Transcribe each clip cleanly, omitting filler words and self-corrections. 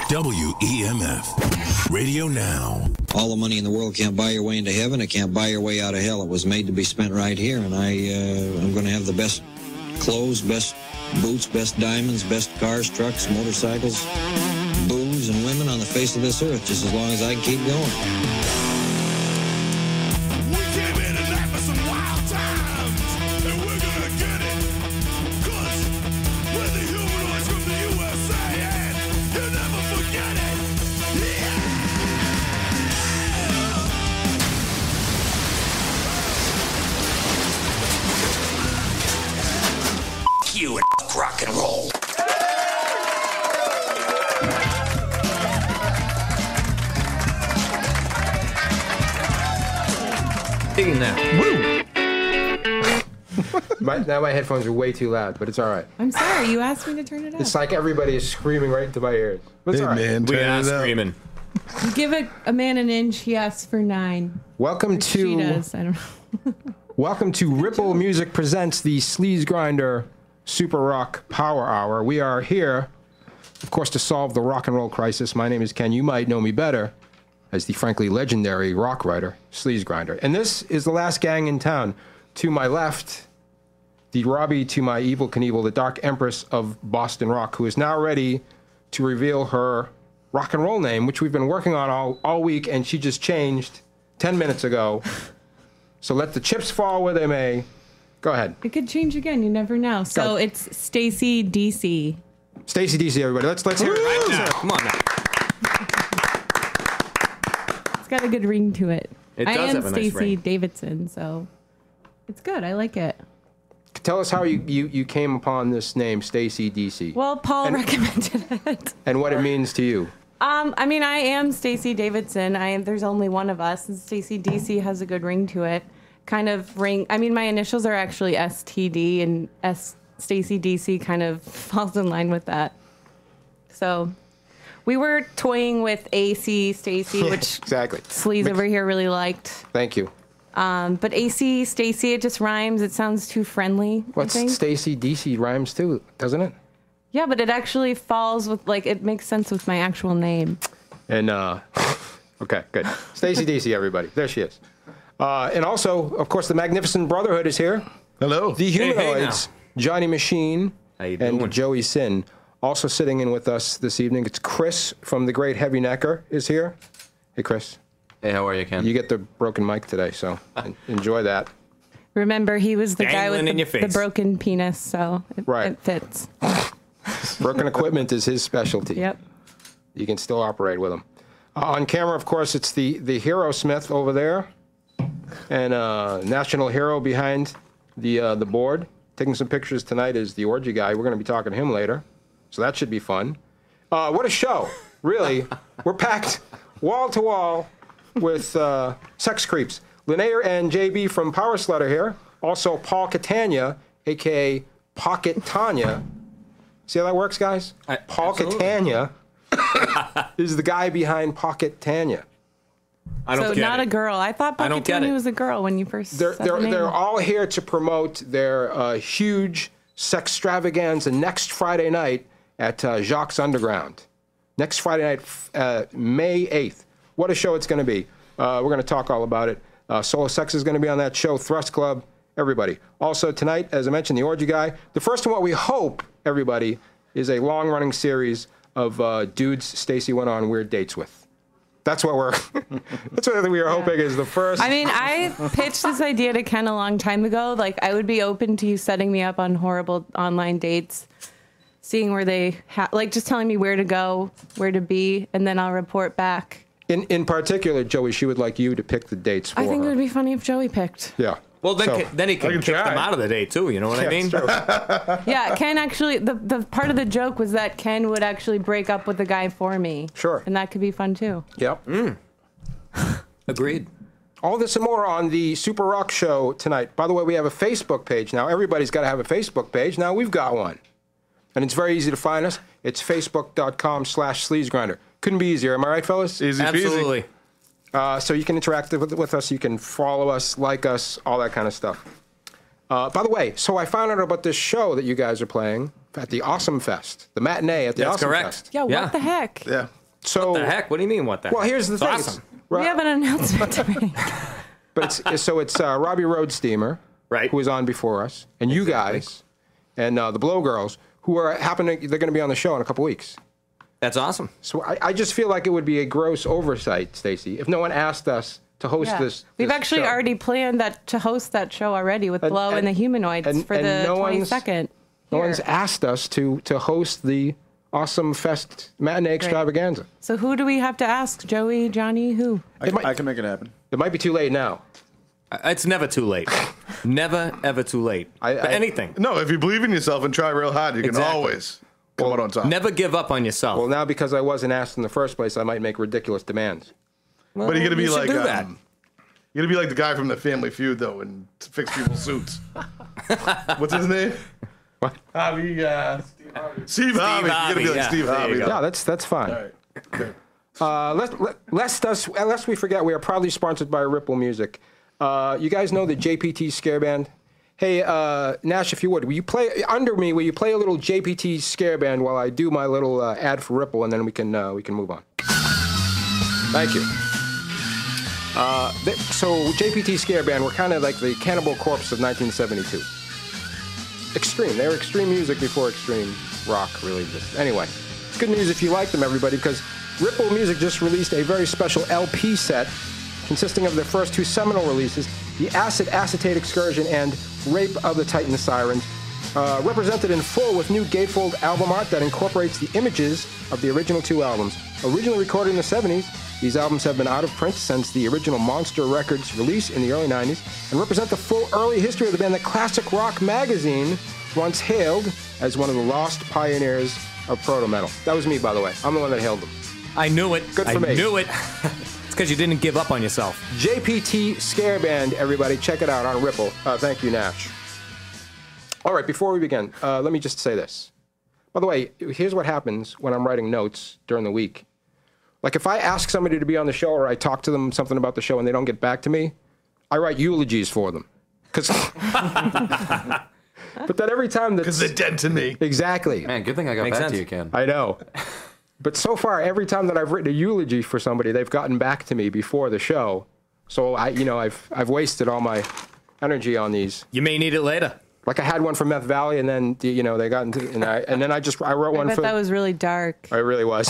WEMF. Radio Now. All the money in the world can't buy your way into heaven. It can't buy your way out of hell. It was made to be spent right here, and I'm going to have the best clothes, best boots, best diamonds, best cars, trucks, motorcycles, booze, and women on the face of this earth, just as long as I can keep going. We came in tonight for some wild times, and we're gonna get it. 'Cause we're the humanoids from the USA, and you'll never forget it. You and rock and roll. Digging that. Now my headphones are way too loud, but it's all right. I'm sorry, you asked me to turn it up. It's like everybody is screaming right into my ears. But it's all right. Man, We turn are it up. screaming. You give a man an inch, he asks for 9. Welcome She to does, I don't know. Welcome to Ripple Music presents the Sleazegrinder Super Rock Power Hour. We are here, of course, to solve the rock and roll crisis. My name is Ken. You might know me better as the frankly legendary rock writer, Sleazegrinder. And this is the last gang in town. To my left, the Robbie to my Evel Knievel, the Dark Empress of Boston Rock, who is now ready to reveal her rock and roll name, which we've been working on all week, and she just changed 10 minutes ago. So let the chips fall where they may. Go ahead. It could change again, you never know. So Go. it's Stacy DC. Stacy DC, everybody. Let's hear it. Right now. Come on now. It's got a good ring to it. It I does am have a nice Stacy ring. Davidson, so it's good. I like it. Tell us how you came upon this name, Stacy DC, Well, Paul recommended it. and what it means to you. I mean, I am Stacy Davidson. There's only one of us, and Stacy DC has a good ring to it. Kind of ring. I mean, my initials are actually STD, and Stacy DC kind of falls in line with that. So we were toying with AC Stacy, which Exactly. Sleaze over here really liked. Thank you. But AC Stacy, it just rhymes. It sounds too friendly. What's I think. Stacy DC rhymes too, doesn't it? Yeah, but it actually falls with it makes sense with my actual name. And okay, good. Stacy DC, everybody. There she is. And also, of course, the Magnificent Brotherhood is here. Hello. The hey Humanoids, Johnny Machine, How you and doing? Joey Sin. Also sitting in with us this evening, it's Chris from the Great Heavy Necker is here. Hey, Chris. Hey, how are you, Ken? You get the broken mic today, so enjoy that. Remember, he was the guy Dangling in your with the face. broken penis, so Right. it fits. Broken equipment is his specialty. Yep. You can still operate with him. On camera, of course, it's the Hero Smith over there, and national hero behind the board. Taking some pictures tonight is the Orgy guy. We're going to be talking to him later, so that should be fun. What a show! Really, we're packed wall to wall with sex creeps. Linnea and JB from Power Slut are here. Also, Paul Catania, aka Pocket Tanya. See how that works, guys? Paul absolutely. Catania is the guy behind Pocket Tanya. I don't So get not it. a girl. I thought I don't Pocket get Tony it. was a girl when you first They're said the name. they're all here to promote their huge sex extravaganza next Friday night at Jacques Underground. Next Friday night, May 8th. What a show it's going to be. We're going to talk all about it. Solo Sex is going to be on that show. Thrust Club, everybody. Also tonight, as I mentioned, the Orgy guy. The first one, what we hope, everybody, is a long-running series of dudes Stacy went on weird dates with. That's what that's what we are hoping is the first. I mean, I pitched this idea to Ken a long time ago. Like, I would be open to you setting me up on horrible online dates, seeing where they just telling me where to go, where to be, and then I'll report back. In particular, Joey, she would like you to pick the dates for I think her. it would be funny if Joey picked. Yeah. Well, then, So- then he can can kick try. them out of the day, too. You know what I mean? it's true. Yeah, Ken actually, the part of the joke was that Ken would actually break up with the guy for me. Sure. And that could be fun, too. Yep. Agreed. All this and more on the Super Rock Show tonight. By the way, we have a Facebook page now. Everybody's got to have a Facebook page. Now we've got one. And it's very easy to find us. It's facebook.com/Sleazegrinder. Couldn't be easier. Am I right, fellas? Easy peasy. Absolutely. So you can interact with us. You can follow us, like us, all that kind of stuff. By the way, so I found out about this show that you guys are playing at the Awesome Fest, the matinee at the That's Awesome correct. Fest. Yeah, what the heck? Yeah. So What the heck? What do you mean, what the heck? Well, here's the It's thing. awesome. We have an announcement to make. But it's Robbie Roadsteamer, Right. who was on before us, and you guys, and the Blow Girls, who are they're going to be on the show in a couple weeks. That's awesome. So I just feel like it would be a gross oversight, Stacy, if no one asked us to host Yeah. this. We've this actually show. already planned to host that show already with Blow and the Humanoids for the no one's- 22nd. No one's asked us to host the Awesome Fest matinee extravaganza. So who do we have to ask? Joey, Johnny, who? I can make it happen. It might be too late now. It's never too late. Never, ever too late. For anything. No, if you believe in yourself and try real hard, you can Exactly. always come out on top. Never give up on yourself. Well, now because I wasn't asked in the first place, I might make ridiculous demands. But you're gonna be you should like do that. you're gonna be like the guy from the Family Feud though, and fix people's suits. What's his name? What? Harvey. Steve Harvey. You're gonna be like yeah. Steve There you Harvey. go. Yeah, that's fine. All right. Good. Lest we forget, we are proudly sponsored by Ripple Music. You guys know the JPT Scare Band? Hey, Nash, if you would you play a little JPT Scare Band while I do my little ad for Ripple, and then we can move on. Thank you. So JPT Scare Band were kind of like the Cannibal Corpse of 1972. Extreme. They were extreme music before extreme rock really existed. Anyway, it's good news if you like them, everybody, because Ripple Music just released a very special LP set consisting of their first two seminal releases, The Acid Acetate Excursion and Rape of the Titan Sirens, represented in full with new gatefold album art that incorporates the images of the original two albums. Originally recorded in the 70s, these albums have been out of print since the original Monster Records release in the early 90s and represent the full early history of the band that Classic Rock magazine once hailed as one of the lost pioneers of proto-metal. That was me, by the way. I'm the one that hailed them. I knew it. Good for me. I knew it. It's because you didn't give up on yourself. JPT Scare Band, everybody. Check it out on Ripple. Thank you, Nash. All right, before we begin, let me just say this. By the way, here's what happens when I'm writing notes during the week. Like if I ask somebody to be on the show or I talk to them something about the show and they don't get back to me, I write eulogies for them. But then every time Because they're dead to me. Exactly. Man, good thing I got Makes back sense. to you, Ken. I know. But so far, every time that I've written a eulogy for somebody, they've gotten back to me before the show. So I've wasted all my energy on these. You may need it later. Like I had one for Meth Valley, and then they got into, and then I wrote one I bet for. that was really dark. It really was.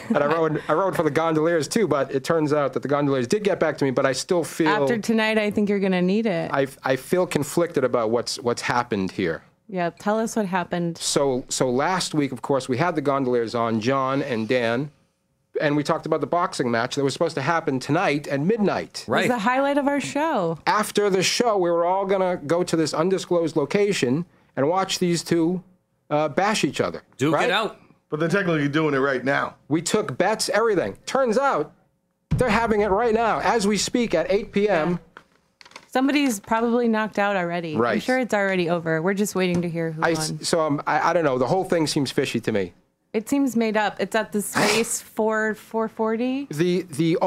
And I wrote for the Gondoliers too, but it turns out that the Gondoliers did get back to me, but I still feel. After tonight, I think you're going to need it. I feel conflicted about what's happened here. Yeah, tell us what happened. So last week, of course, we had the Gondoliers on, John and Dan, and we talked about the boxing match that was supposed to happen tonight at midnight. It was the highlight of our show. After the show, we were all going to go to this undisclosed location and watch these two bash each other. Duke right? it out. But they're technically doing it right now. We took bets, everything. Turns out they're having it right now as we speak at 8 p.m. Somebody's probably knocked out already. Right. I'm sure it's already over. We're just waiting to hear who won. I don't know. The whole thing seems fishy to me. It seems made up. It's at the Space 440. The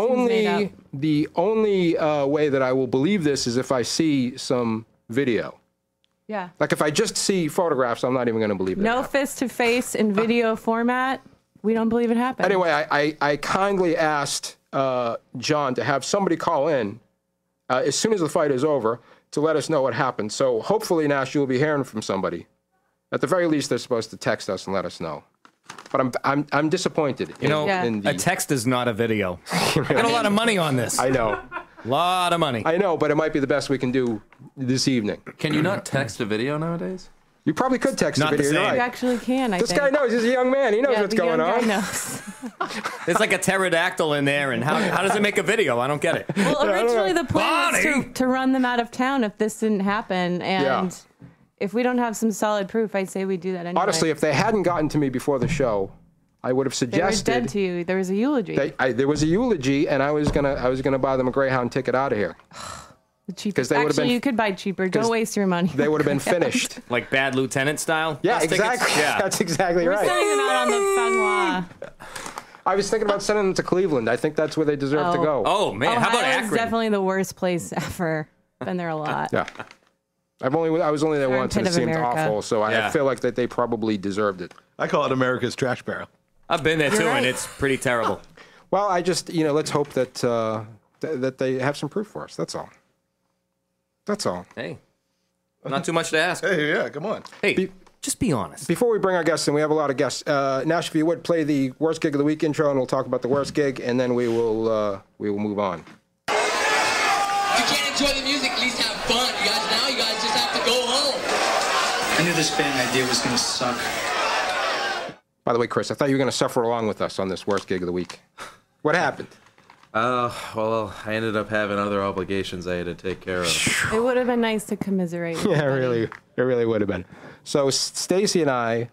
only way that I will believe this is if I see some video. Yeah. Like if I just see photographs, I'm not even going to believe it. No face to face in video format. We don't believe it happened. Anyway, I kindly asked John to have somebody call in as soon as the fight is over to let us know what happened. So hopefully, Nash, you'll be hearing from somebody. At the very least, they're supposed to text us and let us know. But I'm disappointed. A text is not a video. I got a lot of money on this. I know. A lot of money. I know, but it might be the best we can do this evening. Can you not text a video nowadays? You probably could text Not a video. the same. You're You right. actually can, I This think. guy knows. He's a young man. He knows Yeah, what's the going young guy on. knows. There's like a pterodactyl in there, and how does it make a video? I don't get it. Well, originally the plan was Bonnie! to run them out of town if this didn't happen. And if we don't have some solid proof, I'd say we do that anyway. Honestly, if they hadn't gotten to me before the show, I would have they were suggested. dead to you. There was a eulogy. There was a eulogy, and I was gonna buy them a Greyhound ticket out of here. The cheapest. they would've Actually, been- you could buy cheaper. Don't waste your money. They would have been finished. Like Bad Lieutenant style? Yeah, Those tickets? exactly. Yeah. That's exactly We're right. sending them out on the Fanwa. I was thinking about sending them to Cleveland. I think that's where they deserve to go. Oh, man. How about Ohio is Akron? definitely the worst place ever. Been there a lot. Yeah. I was only there once, and it Armpit of seemed America. awful. So I Yeah. feel like that they probably deserved it. I call it America's trash barrel. I've been there too, You're and right. it's pretty terrible. Well, I just let's hope that that they have some proof for us. That's all. That's all. Hey, not too much to ask. Hey, yeah, come on. Hey, just be honest. Before we bring our guests in, we have a lot of guests. Nash, if you would play the worst gig of the week intro, and we'll talk about the worst gig, and then we will move on. If you can't enjoy the music, at least have fun. You guys just have to go home. I knew this band idea was gonna suck. By the way, Chris, I thought you were going to suffer along with us on this worst gig of the week. What happened? Well, I ended up having other obligations I had to take care of. It would have been nice to commiserate. With Yeah, everybody. it really would have been. So Stacy and I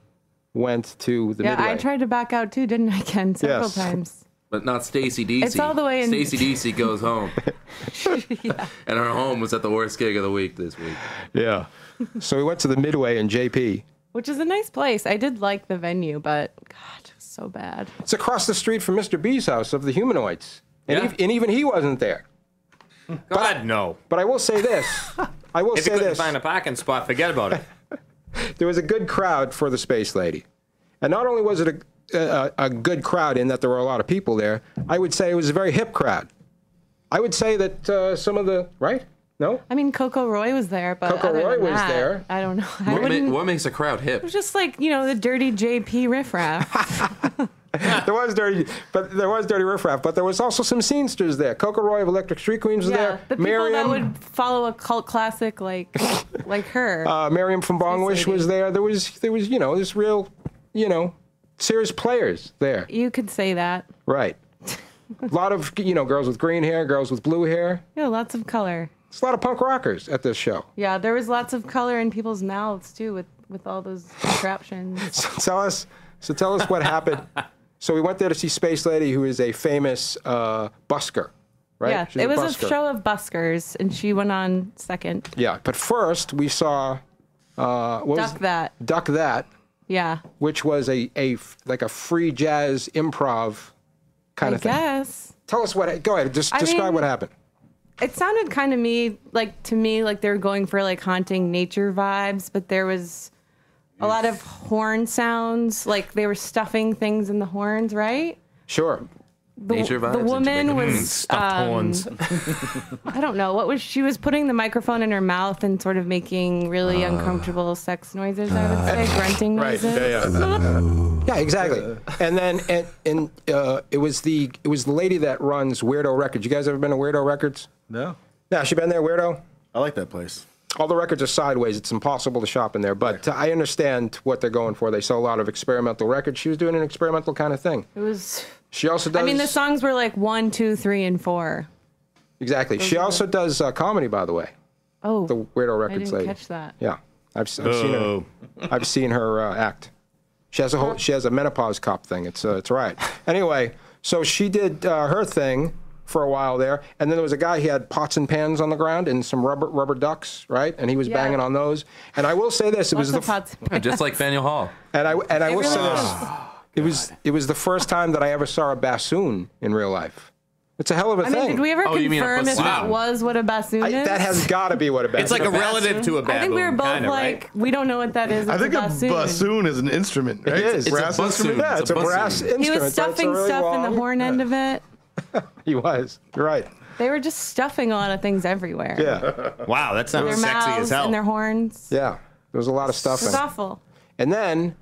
went to the Yeah, Midway. I tried to back out too, didn't I, Ken? Several Yes. times. But not Stacy DC. It's all the way in- Stacy DC goes home. And her home was at the worst gig of the week this week. Yeah. So we went to the Midway in JP. Which is a nice place. I did like the venue, but God, it was so bad. It's across the street from Mr. B's house of the Humanoids. And, Yeah. and even he wasn't there. God, no. But I will say this. I will If you say couldn't this. find a parking spot, forget about it. There was a good crowd for the Space Lady. And not only was it a good crowd in that there were a lot of people there, I would say it was a very hip crowd. I would say that some of the... Right? No? I mean, Coco Roy was there, but Coco other Roy than was that, there. I don't know. I What, wouldn't. what makes a crowd hip? It was just like, the dirty JP riffraff. There was dirty riffraff, but there was also some scenesters there. Coco Roy of Electric Street Queens was Yeah, there. the people that would follow a cult classic like her. Miriam from Bongwish Lady. was there. There was this real, serious players there. You could say that. Right. A lot of girls with green hair, girls with blue hair. Yeah, lots of color. There's a lot of punk rockers at this show. Yeah, there was lots of color in people's mouths too, with all those contraptions. Tell us what happened. So we went there to see Space Lady, who is a famous busker, right? Yeah, She's it was busker. a show of buskers, and she went on second. Yeah, but first we saw Duck That. Duck That, Yeah, which was a free jazz improv kind I of thing. guess. Tell us what. Go ahead. Just describe what happened. It sounded kind of to me like they were going for like haunting nature vibes, but there was a lot of horn sounds, like they were stuffing things in the horns, right? Sure. Nature vibes The and woman Jamaican was roots. Stuffed horns. I don't know she was putting the microphone in her mouth and sort of making really uncomfortable sex noises. I would say grunting Right. noises. Yeah, exactly. And then it was the lady that runs Weirdo Records. You guys ever been to Weirdo Records? No. Yeah, she been there, Weirdo? I like that place. All the records are sideways. It's impossible to shop in there. But I understand what they're going for. They sell a lot of experimental records. She was doing an experimental kind of thing. It was. She also does. I mean, the songs were like 1, 2, 3, and 4. Exactly. She also does comedy, by the way. Oh, The Weirdo I Records didn't lady. catch that. Yeah, I've seen her. I've seen her act. She has a menopause cop thing. It's right. Anyway, so she did her thing for a while there, and then there was a guy. He had pots and pans on the ground and some rubber ducks, right? And he was Yeah. banging on those. And I will say this: it was Lots the of pots and Just like Faneuil Hall. and I will really say was. this: it was the first time that I ever saw a bassoon in real life. It's a hell of a I thing. mean, did we ever Oh, you mean a confirm if bassoon? that was what a bassoon is? That has got to be what a bassoon. It's like a is. relative to a baboon. I think we were both kinda, like, right? we don't know what that is. I It's think a bassoon. bassoon is an instrument, right? It is. It's a brass It's a bassoon. instrument. Yeah, it's a It's a brass bassoon. instrument. He was so it's a stuffing really stuff in the long- horn end of it. He was. You're right. They were just stuffing a lot of things everywhere. Yeah. Wow, that sounds Their sexy mouths as hell. and their horns. Yeah. There was a lot of stuff. It was awful. And then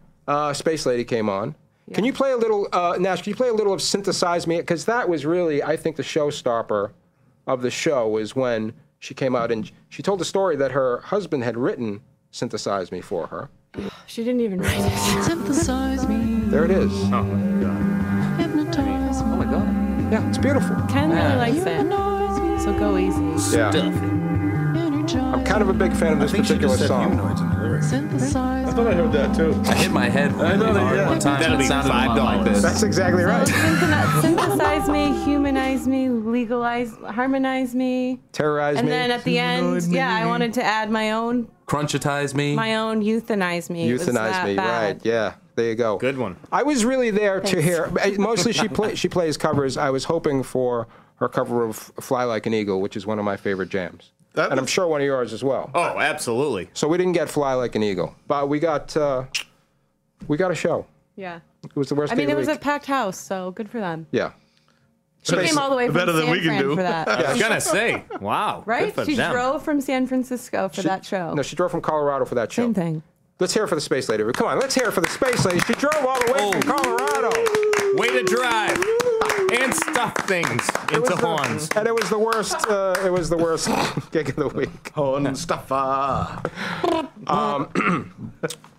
Space Lady came on. Can you play a little, Nash, can you play a little of Synthesize Me? Because that was really, I think, the showstopper of the show was when she came out and she told the story that her husband had written Synthesize Me for her. She didn't even write it. Synthesize me, There it is. hypnotize me, Oh my god. Yeah, it's beautiful. Ken really likes it. hypnotize me, So go easy. Yeah. energize I'm kind of a big fan of this particular song. Humanoids in the lyrics. synthesize I thought I heard that too. I hit my head really know that, hard yeah. one time. That'll and be it sounded a lot like $5. this. That's exactly right. Synthesize me, humanize me, legalize, harmonize me. Terrorize And Me. then at the end, yeah, I wanted to add my own Crunchitize me. euthanize me. It was Euthanize that Me, bad. right. Yeah, there you go. Good one. I was really there to hear. Mostly she plays covers. I was hoping for her cover of Fly Like an Eagle, which is one of my favorite jams. And I'm sure one of yours as well. Oh, absolutely. So we didn't get Fly Like an Eagle, but we got a show. Yeah. It was the worst I mean, gig it of was the a packed house, so good for them. Yeah. She came all the way from Better than San we can Fran do. for that. I was going to say, wow. Right? Good for She them. drove from San Francisco for that show. No, she drove from Colorado for that show. Same thing. Let's hear it for the Space Lady. Come on, let's hear it for the Space Lady. She drove all the way from Colorado. Way to drive and stuff things into horns. And it was the worst. It was the worst gig of the week. Horn stuffer.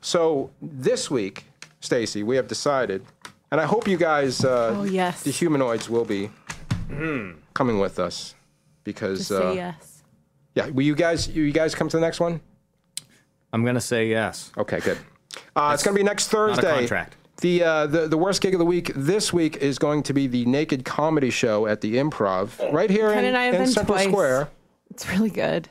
So this week, Stacy, we have decided, and I hope you guys, yes. the Humanoids, will be coming with us because. Just say yes. Yeah, will you guys come to the next one? I'm going to say yes. Okay, good. It's going to be next Thursday. Not a contract. The worst gig of the week this week is going to be the Naked Comedy Show at the Improv right here Ken and I have in been Central twice. Square. It's really good.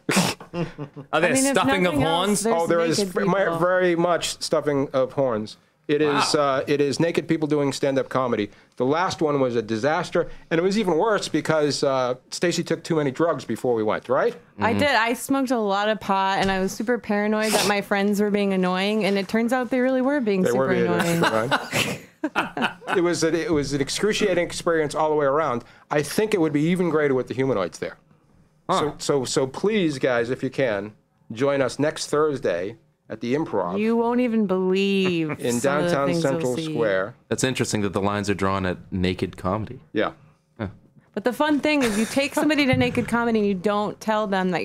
Are there I mean, if stuffing of nothing else, horns? there's There is naked people. very much stuffing of horns. It is naked people doing stand-up comedy. The last one was a disaster, and it was even worse because Stacy took too many drugs before we went, right? I did. I smoked a lot of pot, and I was super paranoid that my friends were being annoying, and it turns out they really were being super annoying. It was an excruciating experience all the way around. I think it would be even greater with the Humanoids there. So please, guys, if you can, join us next Thursday at the Improv. You won't even believe in some of the downtown things Central you'll see. Square. That's interesting that the lines are drawn at naked comedy. Yeah. But the fun thing is you take somebody to naked comedy and you don't tell them that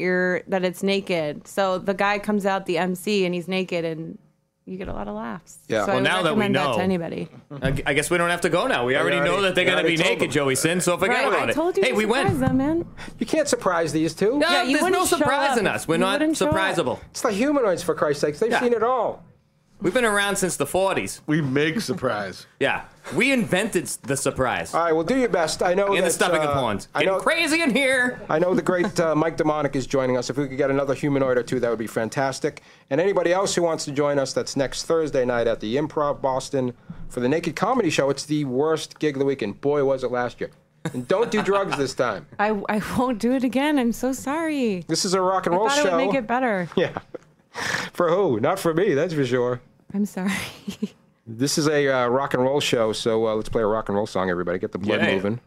it's naked. So the guy comes out, the MC, and he's naked, and you get a lot of laughs. Yeah. So Well, I would now that we recommend know. that to anybody. I guess we don't have to go now. We already know that they're going to be told naked, them. Joey Sin, so forget Right, about I it. told you Hey, to we surprise went. them, man. You can't surprise these two. No, you there's no wouldn't show surprising up. us. We're You not wouldn't show up. surprisable. It's the Humanoids, for Christ's sakes. They've Yeah. seen it all. We've been around since the 40s. We make surprise. Yeah. We invented the surprise. All right, well, do your best. I know In that, the stuffing of horns. I Getting know, crazy in here. I know the great Mike Demonic is joining us. If we could get another humanoid or two, that would be fantastic. And anybody else who wants to join us, that's next Thursday night at the Improv Boston for the Naked Comedy Show. It's the worst gig of the weekend. Boy, was it last year. And don't do drugs this time. I won't do it again. I'm so sorry. This is a rock and roll I thought show. it would make it better. Yeah. For who? Not for me, that's for sure. I'm sorry. This is a rock and roll show, so let's play a rock and roll song, everybody. Get the blood Yeah. moving.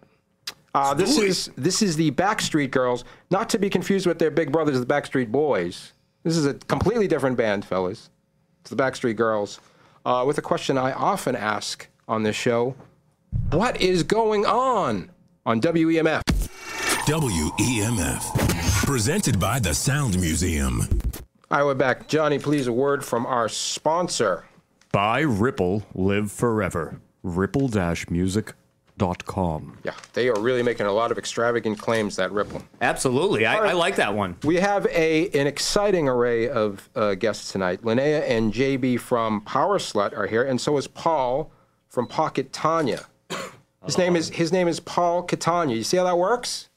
This is the Backstreet Girls, not to be confused with their big brothers, the Backstreet Boys. This is a completely different band, fellas. It's the Backstreet Girls. With a question I often ask on this show: what is going on WEMF? WEMF. Presented by the Sound Museum. All right, we're back. Johnny, please, a word from our sponsor. Buy Ripple, live forever. Ripple-music.com. Yeah, they are really making a lot of extravagant claims, that Ripple. Absolutely. I like that one. We have an exciting array of guests tonight. Linnea and JB from Power Slut are here, and so is Paul from Pocket Tanya. His name is Paul Catania. You see how that works?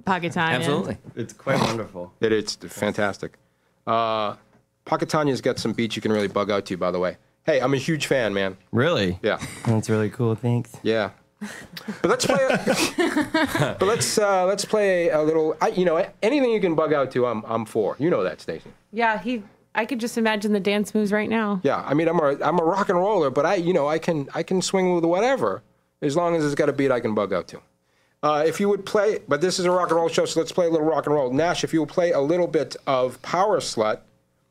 Pocket time. Absolutely. It's quite wonderful. It's fantastic. Pocket Tanya's got some beats you can really bug out to, by the way. Hey, I'm a huge fan, man. Really? Yeah. That's really cool. Thanks. Yeah. But let's play. Let's play a little. Anything you can bug out to, I'm for. You know that, Stacy. Yeah, I could just imagine the dance moves right now. Yeah, I mean, I'm a rock and roller, but I can swing with whatever as long as it's got a beat I can bug out to. If you would play, but this is a rock and roll show, so let's play a little rock and roll. Nash, if you will play a little bit of Power Slut,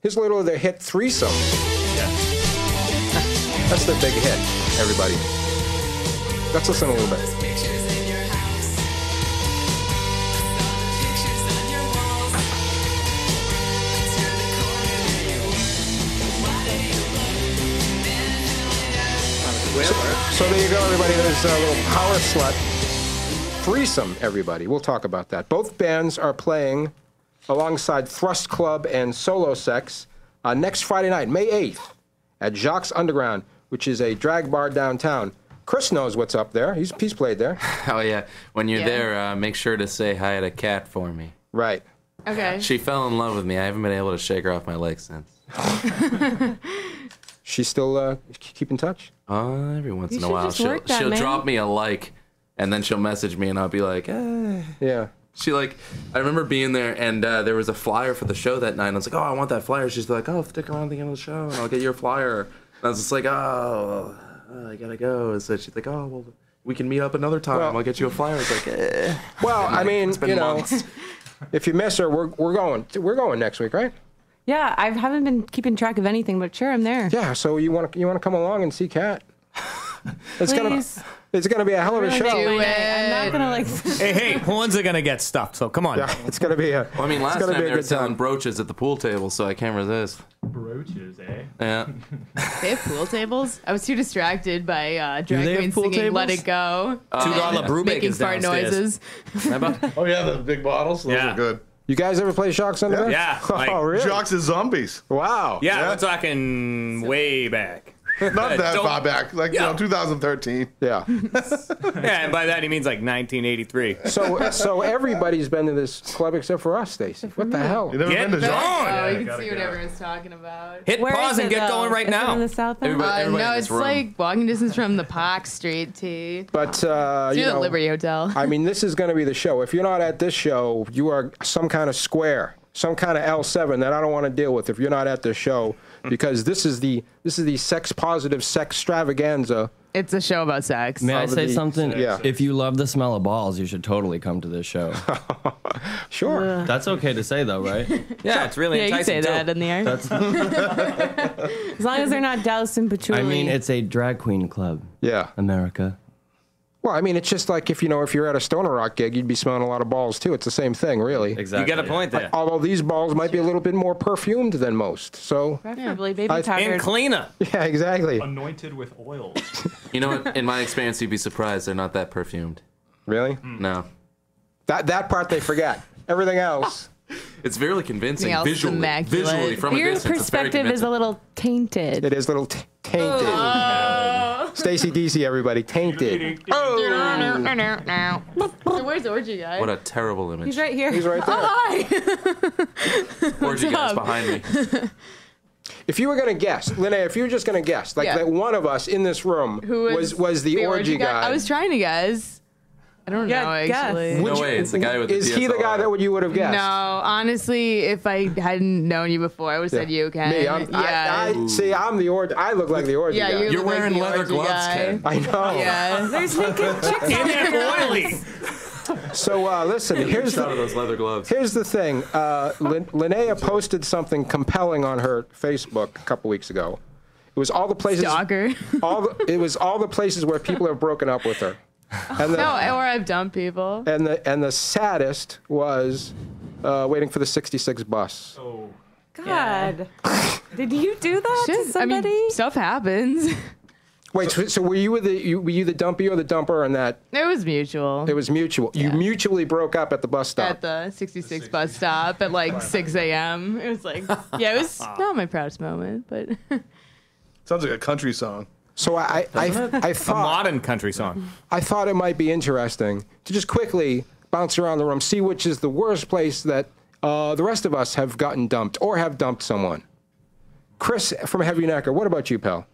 here's a little of their hit Threesome. Yeah. That's their big hit, everybody. Let's listen a little bit. So there you go, everybody. There's a little Power Slut Threesome, everybody. We'll talk about that. Both bands are playing alongside Thrust Club and Solo Sex next Friday night, May 8th, at Jacques Underground, which is a drag bar downtown. Chris knows what's up there. He's played there. Oh, yeah. When you're there, make sure to say hi to Kat for me. Right. Okay. She fell in love with me. I haven't been able to shake her off my legs since. She's still keep in touch? Every once in a should while. just work that, She'll man. drop me a like, and then she'll message me, and I'll be like, Yeah. She I remember being there, and there was a flyer for the show that night. And I was like, oh, I want that flyer. She's like, oh, stick around at the end of the show, and I'll get your flyer. And I was just like, oh, I gotta go. So she's like, oh, well, we can meet up another time. I'll get you a flyer. I was like, eh. Well, I mean, months. if you miss her, we're going next week, right? Yeah, I haven't been keeping track of anything, but sure, I'm there. Yeah, so you want to come along and see Kat? It's gonna be a hell of a show. I'm not gonna Hey, when's it gonna get stuffed? So come on. Yeah, it's gonna be a. Well, I mean, last time they were selling brooches at the pool table, so I can't resist. Brooches, eh? Yeah. They have pool tables? I was too distracted by drag they have queens pool singing tables? Let It Go. $2 brew making bacon's fart downstairs. noises. Oh yeah, the big bottles. Those are good. You guys ever play Sharks Under There? Yeah. Oh, really? Jocks is zombies. Wow. Yeah, we're talking way back. Not that far back, 2013. Yeah. Yeah, and by that he means 1983. So everybody's been to this club except for us, Stacy. What the hell? You never been to Jocks? Oh, you can see what everyone's talking about. Hit pause and get going right now. In the south end? No, it's walking distance from the Park Street T. But to the Liberty Hotel. I mean, this is going to be the show. If you're not at this show, you are some kind of square, some kind of L7 that I don't want to deal with. If you're not at this show, because this is the sex positive sex extravaganza. It's a show about sex. May I say something? Yeah. If you love the smell of balls, you should totally come to this show. Sure. That's okay to say, though, right? Yeah, it's really enticing. You can say that in the air. As long as they're not doused in patchouli. I mean, it's a drag queen club. Yeah. America. Well, I mean, it's just like if you're at a Stoner Rock gig, you'd be smelling a lot of balls too. It's the same thing, really. Exactly. You got a point there. Although these balls might be a little bit more perfumed than most, so preferably baby powder and cleaner. Yeah, exactly. Anointed with oils. You know what? In my experience, you'd be surprised they're not that perfumed. Really? No. That part they forget. Everything else. It's very convincing Everything else visually from a Your distance. It's very perspective is a little tainted. It is a little tainted. Stacy DC, everybody, tainted. So where's Orgy guy? What a terrible image. He's right here. He's right there. Hi. Orgy guy's behind me. If you were going to guess, Linnea, if you were just going to guess, that one of us in this room was the orgy guy. I was trying to guess. I don't know, actually. No way, it's the guy with the Is he the guy that you would have guessed? No, honestly, if I hadn't known you before, I would have said you, Ken. Me, I'm the orgy. I look like the orgy guy. Yeah, you're wearing leather gloves, Ken. I know. Yeah. There's naked chicks in there. Oily. So listen, here's those leather gloves. Here's the thing. Linnea posted something compelling on her Facebook a couple weeks ago. It was all the places. Stalker. It was all the places where people have broken up with her. No, or I've dumped people. And the saddest was waiting for the 66 bus. Oh. God. Did you do that to somebody? I mean, stuff happens. Wait, so were you the dumpy or the dumper in that? It was mutual. It was mutual. Yeah. You mutually broke up at the bus stop. At the 66 bus stop at like 6 a.m. It was like, yeah, it was not my proudest moment, but. Sounds like a country song. So I thought a modern country song. I thought it might be interesting to just quickly bounce around the room, see which is the worst place that the rest of us have gotten dumped or have dumped someone. Chris from Heavy Necker, what about you, pal?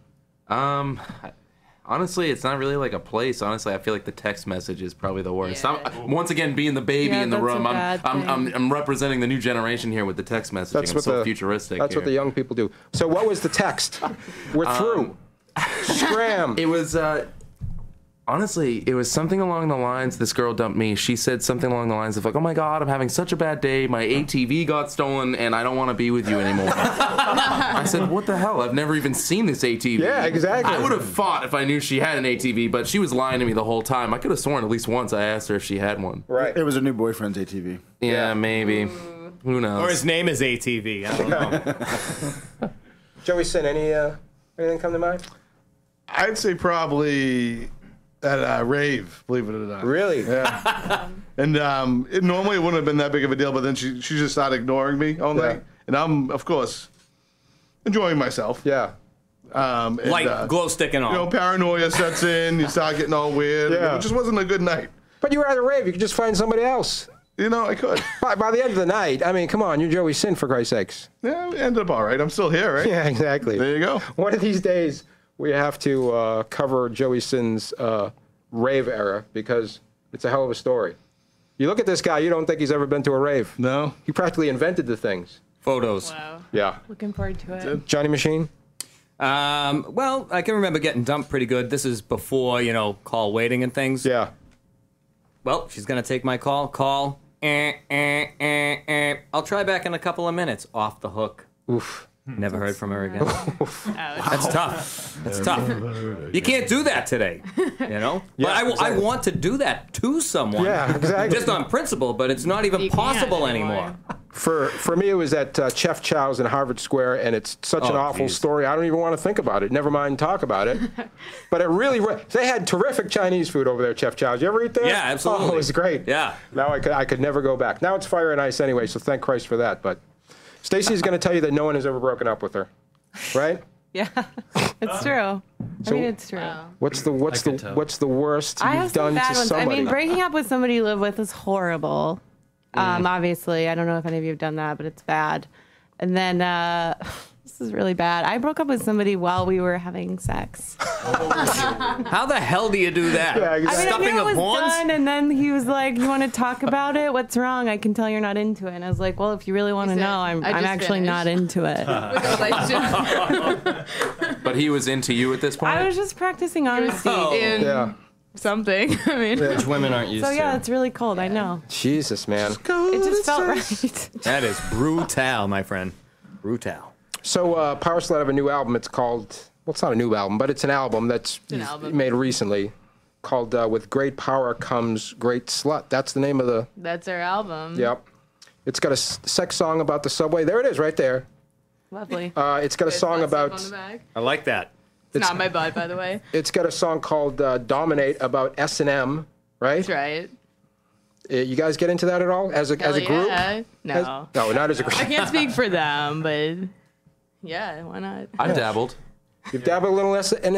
Honestly, it's not really like a place. Honestly, I feel like the text message is probably the worst. Once again, being the baby in the room, I'm representing the new generation here with the text messaging. I'm so futuristic. That's what the young people do. So what was the text? We're through. Scram. It was honestly, it was something along the lines. This girl dumped me. She said something along the lines of like, "Oh my God, I'm having such a bad day. My ATV got stolen, and I don't want to be with you anymore." I said, "What the hell? I've never even seen this ATV." Yeah, exactly. I would have fought if I knew she had an ATV, but she was lying to me the whole time. I could have sworn at least once I asked her if she had one. Right. It was her new boyfriend's ATV. Yeah, maybe. Who knows? Or his name is ATV. I don't know. Joey Sin, anything come to mind? I'd say probably at a rave, believe it or not. Really? Yeah. And normally it wouldn't have been that big of a deal, but then she just started ignoring me all night. And I'm, of course, enjoying myself. Yeah. Light glow stick and all. You know, paranoia sets in. You start getting all weird. Yeah. It just wasn't a good night. But you were at a rave. You could just find somebody else. You know, I could. By the end of the night, I mean, come on, you're Joey Sin, for Christ's sakes. Yeah, we ended up all right. I'm still here, right? Yeah, exactly. There you go. One of these days, we have to cover Joey Sin's rave era because it's a hell of a story. You look at this guy, you don't think he's ever been to a rave. No. He practically invented the things. Photos. Wow. Yeah. Looking forward to it. Johnny Machine? Well, I can remember getting dumped pretty good. This is before, call waiting and things. Yeah. Well, she's going to take my call. Call. I'll try back in a couple of minutes. Off the hook. Oof. Never heard from her again. That's tough. That's tough. Oh, You can't do that today, Yeah, but I exactly. want to do that to someone. Yeah, exactly. Just on principle, but it's not even You can't possible anymore. For me, it was at Chef Chow's in Harvard Square, and it's such an awful geez. story. I don't even want to think about it. Never mind talk about it. But it really, they had terrific Chinese food over there at Chef Chow's. You ever eat there? Yeah, absolutely. Oh, it was great. Yeah. Now I could never go back. Now it's fire and ice anyway, so thank Christ for that. But Stacy's going to tell you that no one has ever broken up with her, right? Yeah, it's true. I mean, it's true. What's the worst I have you've some done bad to ones. somebody? I mean, breaking up with somebody you live with is horrible. Obviously, I don't know if any of you have done that, but it's bad. And then this is really bad. I broke up with somebody while we were having sex. How the hell do you do that? Yeah, exactly. I mean, I Stuffing knew of it was horns? done, and then he was like, "You want to talk about it? What's wrong? I can tell you're not into it." And I was like, "Well, if you really want to said, know, I'm "I just actually not into it." But he was into you at this point? I was just practicing honesty. In Yeah. something. I mean, Which women aren't used So to. yeah, it's really cold. I know. Jesus, man. It just felt right. That is brutal, my friend. Brutal. So Power Slut have a new album. It's called, well, it's not a new album, but it's an album that's made recently called With Great Power Comes Great Slut. That's the name of the... that's our album. Yep. It's got a sex song about the subway. There it is, right there. Lovely. It's got a song about... On the back. I like that. It's not my butt, by the way. It's got a song called Dominate about S&M, right? That's right. You guys get into that at all as a group? Yeah. No. No, not as a group. I can't speak for them, but yeah, why not? I've dabbled. You've dabbled a little S&M?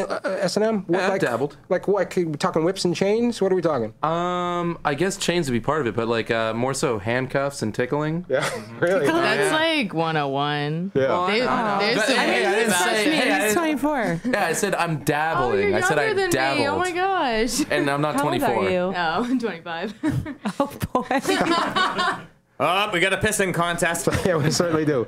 Yeah, I've dabbled. Like what? Are we talking whips and chains? What are we talking? I guess chains would be part of it, but like more so handcuffs and tickling. Yeah, really? That's like 101. Yeah. Well, There's But, some hey, I didn't say. Hey, I He's didn't, 24. yeah, I said I'm Oh, dabbling. you're I said I younger than dabbled. me. Oh my gosh. And I'm not How old 24. are you? Oh, I'm 25. Oh boy. Oh, we got a pissing contest. Yeah, we certainly do.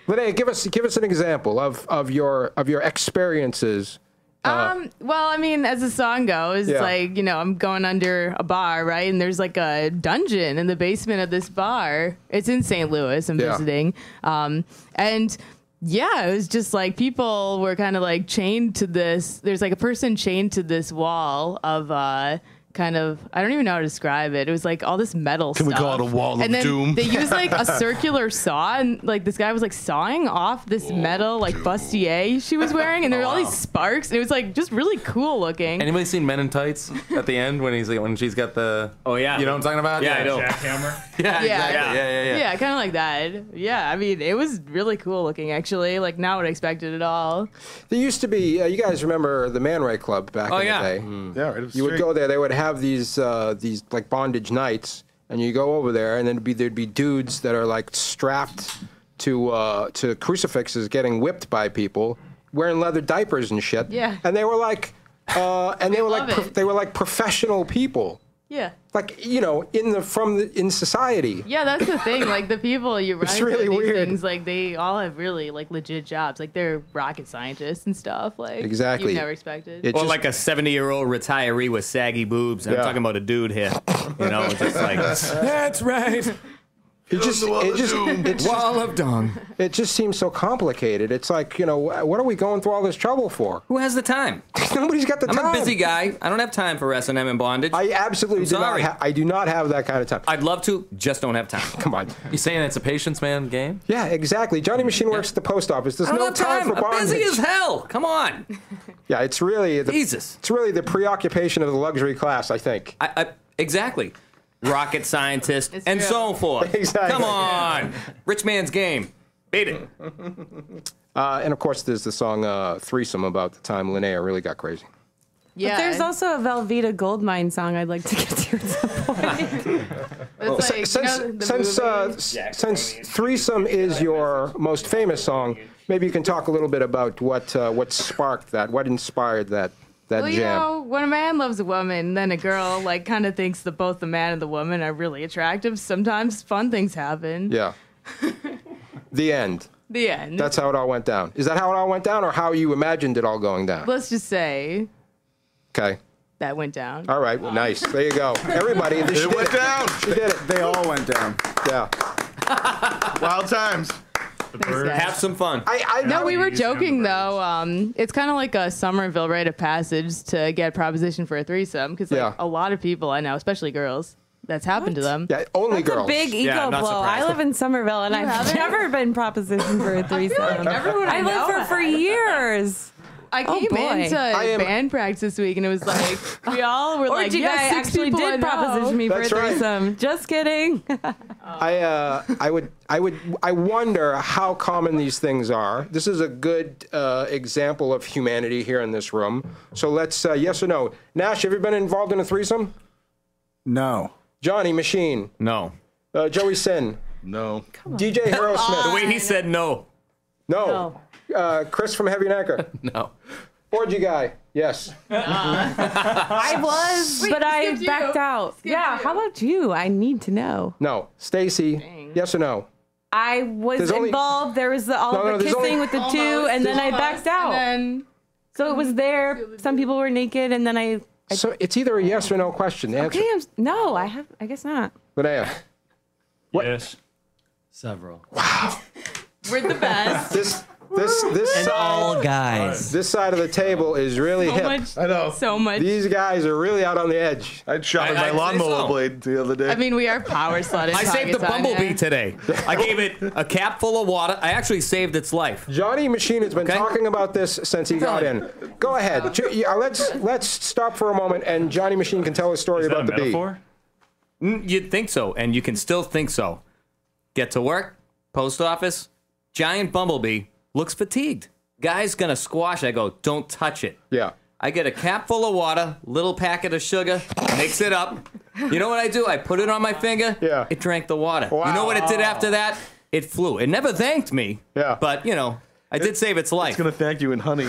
Linnea, give us an example of your experiences. Well, I mean, as the song goes, Yeah. like, I'm going under a bar, right? And there's like a dungeon in the basement of this bar. It's in St. Louis. I'm Yeah. visiting. And yeah, it was just like people were kind of like chained to this. There's like a person chained to this wall of kind of, I don't even know how to describe it. It was like all this metal Can stuff. we call it a wall of and then doom? They used like a circular saw, and like this guy was like sawing off this metal like bustier she was wearing, and there were all these sparks, and it was like just really cool looking. Anybody seen Men in Tights at the end when she's got the? Oh yeah. You know what I'm talking about? Yeah, I know. Jackhammer. Yeah, exactly. Yeah. Yeah, kind of like that. Yeah, I mean, it was really cool looking, actually. Like, not what I expected at all. There used to be, you guys remember the Man Ray Club back in the day? Yeah, right. It was You would straight. go there. They would have these like bondage nights, and you go over there, and then there'd be dudes that are like strapped to crucifixes, getting whipped by people, wearing leather diapers and shit. Yeah. And they were like, love it. they were like professional people, Yeah. like in society. Yeah, that's the thing. Like, the people you run It's into really at these weird. things, like, they all have really, like, legit jobs. Like, they're rocket scientists and stuff. Like, Exactly. you've never expected. It Or just- like a 70-year-old retiree with saggy boobs. I'm Yeah. talking about a dude here. Just like, that's right. It just Wall of dung. it just seems so complicated. It's like, what are we going through all this trouble for? Who has the time? Nobody's got the I'm time. a busy guy. I don't have time for S&M and bondage. I absolutely I'm sorry. I do not have that kind of time. I'd love to, just don't have time. Come on. You saying it's a patience man game? Yeah, exactly. Johnny Machine works at the post office. There's I don't no have time for I'm bondage. busy as hell. Come on. Yeah, it's really Jesus. It's really the preoccupation of the luxury class, I think. Exactly. Rocket scientist It's and true. so forth. Exactly. Come on. Rich man's game. Beat it. And of course, there's the song "Threesome" about the time Linnea really got crazy. Yeah. But there's also a Velveeta Goldmine song I'd like to get to at some point. It's like, Since "Threesome" is your most famous song, maybe you can talk a little bit about what sparked that, what inspired that. that Well, jam. you know, when a man loves a woman, then a girl like kind of thinks that both the man and the woman are really attractive. Sometimes fun things happen. Yeah. The end. The end. That's how it all went down. Is that how it all went down, or how you imagined it all going down? Let's just say Okay. that went down. All right. Well, nice. There you go. Everybody. It went down. She did it. They all went down. Yeah. Wild times. Have some fun. No, we were joking though. It's kind of like a Somerville rite of passage to get proposition for a threesome because like, Yeah. a lot of people I know, especially girls, that's happened to them. Yeah. Only That's girls. a big ego Yeah, I'm not blow. I surprised. live in Somerville, and I've haven't? never been propositioned for a threesome. everyone I I know lived for years. I Oh, came boy. into band practice this week and it was like we all were like, Orgy yeah, guy 6 actually people I did know. proposition me for a That's right. threesome. Just kidding. I wonder how common these things are. This is a good example of humanity here in this room. So let's, yes or no. Nash, have you been involved in a threesome? No. Johnny Machine. No. Joey Sin. No. DJ Hero Smith. The way he said no. No. Chris from Heavy Necker. No. Orgy guy. Yes. I was, Wait, but I skipped you. backed out. Skipped Yeah, you. how about you? I need to know. No. Stacy. Yes or no? I was There's only- involved. There was all No, the there's kissing only- with the two, Almost, and then I almost, backed out. And So it was there. Some people were naked, and then I. So it's either a yes or no question. The answer. Okay, no, I guess not. Linnea. Yes. Several. we're the best. This And side, all guys. this side of the table is really So hip. much. I know. So much. These guys are really out on the edge. I shot with I'd my say lawnmower so. blade the other day. I mean, we are power slutted. I saved the bumblebee today. I gave it a cap full of water. I actually saved its life. Johnny Machine has been Okay. talking about this since he got in. Go ahead. Let's stop for a moment, and Johnny Machine can tell a story Is that a about the bee. metaphor? You'd think so, and you can still think so. Get to work, post office, giant bumblebee, looks fatigued. Guy's gonna squash. I go, don't touch it. Yeah. I get a cap full of water, little packet of sugar, mix it up. You know what I do? I put it on my finger. Yeah. It drank the water. Wow. You know what it did after that? It flew. It never thanked me. Yeah. But, you know, I did save its life. It's gonna thank you in honey.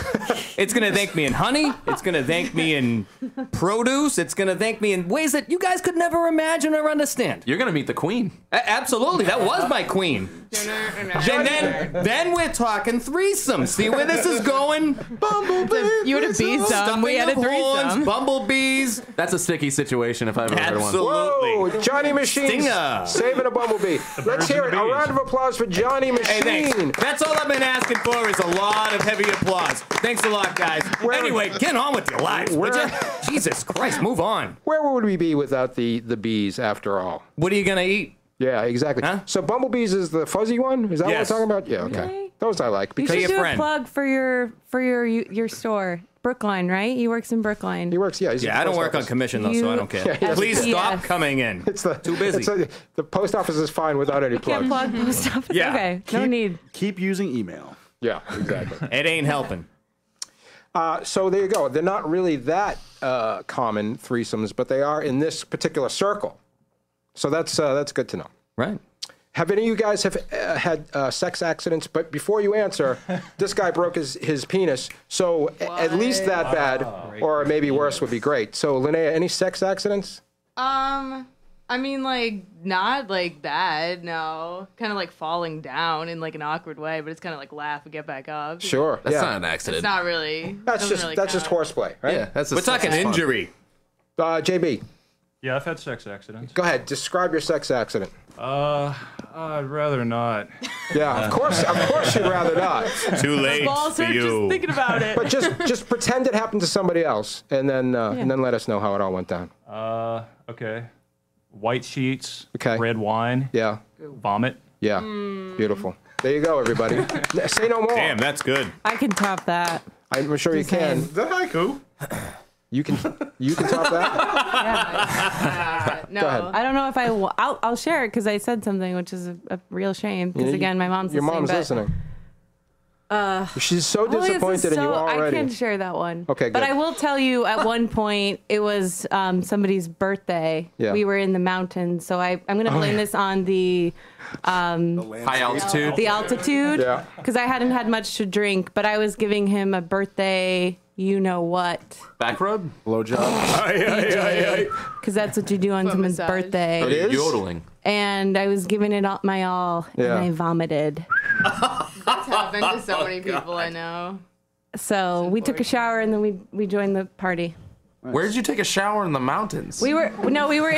It's going to thank me in honey. It's going to thank me in produce. It's going to thank me in ways that you guys could never imagine or understand. You're gonna meet the queen. Absolutely. That was my queen. And then we're talking threesome. See where this is going? Bumblebee. You had a bee some. We had a Stuffing of horns, threesome. bumblebees. That's a sticky situation if I've ever heard one. Absolutely. Whoa, Johnny Machine Stinger. saving a bumblebee. Let's hear it. A round of applause for Johnny Hey, Machine. thanks. That's all I've been asking for is a lot of heavy applause. Thanks a lot, guys. Anyway, get on with your lives, would you? Jesus Christ, move on. Where would we be without the bees, after all? What are you going to eat? Yeah, exactly. Huh? So bumblebees is the fuzzy one? Is that Yes. what we're talking about? Yeah, okay. Okay. Those I like. You Because should your do friend. a plug for your store, Brookline, right? He works in Brookline. he works, yeah. He's at Yeah, the I don't post work on office. commission, though, so I don't care. Yeah, he has- Please stop Yes. coming in. It's the, Too busy. the post office is fine without any Can't plugs. plug post office. Yeah. Okay, no need. Keep using email. Yeah, exactly. It ain't helping. So there you go. They're not really that common threesomes, but they are in this particular circle. So that's good to know. Right. Have any of you guys had sex accidents? But before you answer, this guy broke his penis. So at least that bad, or maybe worse would be great. So Linnea, any sex accidents? I mean, like, not like that, no. Kind of like falling down in like an awkward way, but it's kind of like laugh and get back up. Sure. That's yeah. not an accident. It's not really. That's doesn't just really that's just count. horseplay, right? Yeah, that's We're talking fun. injury. JB, Yeah, I've had sex accidents. go ahead. Describe your sex accident. I'd rather not. Yeah, of course you'd rather not. Too late Balls for hurt you. just thinking about it. But just pretend it happened to somebody else, and then let us know how it all went down. Okay. White sheets. Okay. Red wine. Yeah, Vomit. yeah, beautiful. There you go, everybody. Say no more. Damn, that's good. I can top that. I'm sure you can. Is that haiku? You can top that. No. Go ahead. I don't know if I'll share it because I said something, which is a real shame. Because again, my mom's Your listening, mom's but listening. She's so Oh, this is disappointed in you so- already. I can't share that one. Okay, But good. I will tell you, at one point, it was somebody's birthday. Yeah. We were in the mountains, so I'm going to blame this on the High altitude. the altitude, Yeah. because I hadn't had much to drink. But I was giving him a birthday, you know what? Back road? Blowjob. Because that's what you do on Foot someone's massage. birthday. It is? Yodeling. And I was giving it all, my all, Yeah. and I vomited. That's happened to so many people I know. So we took a shower and then we joined the party. Where did you take a shower in the mountains? We were in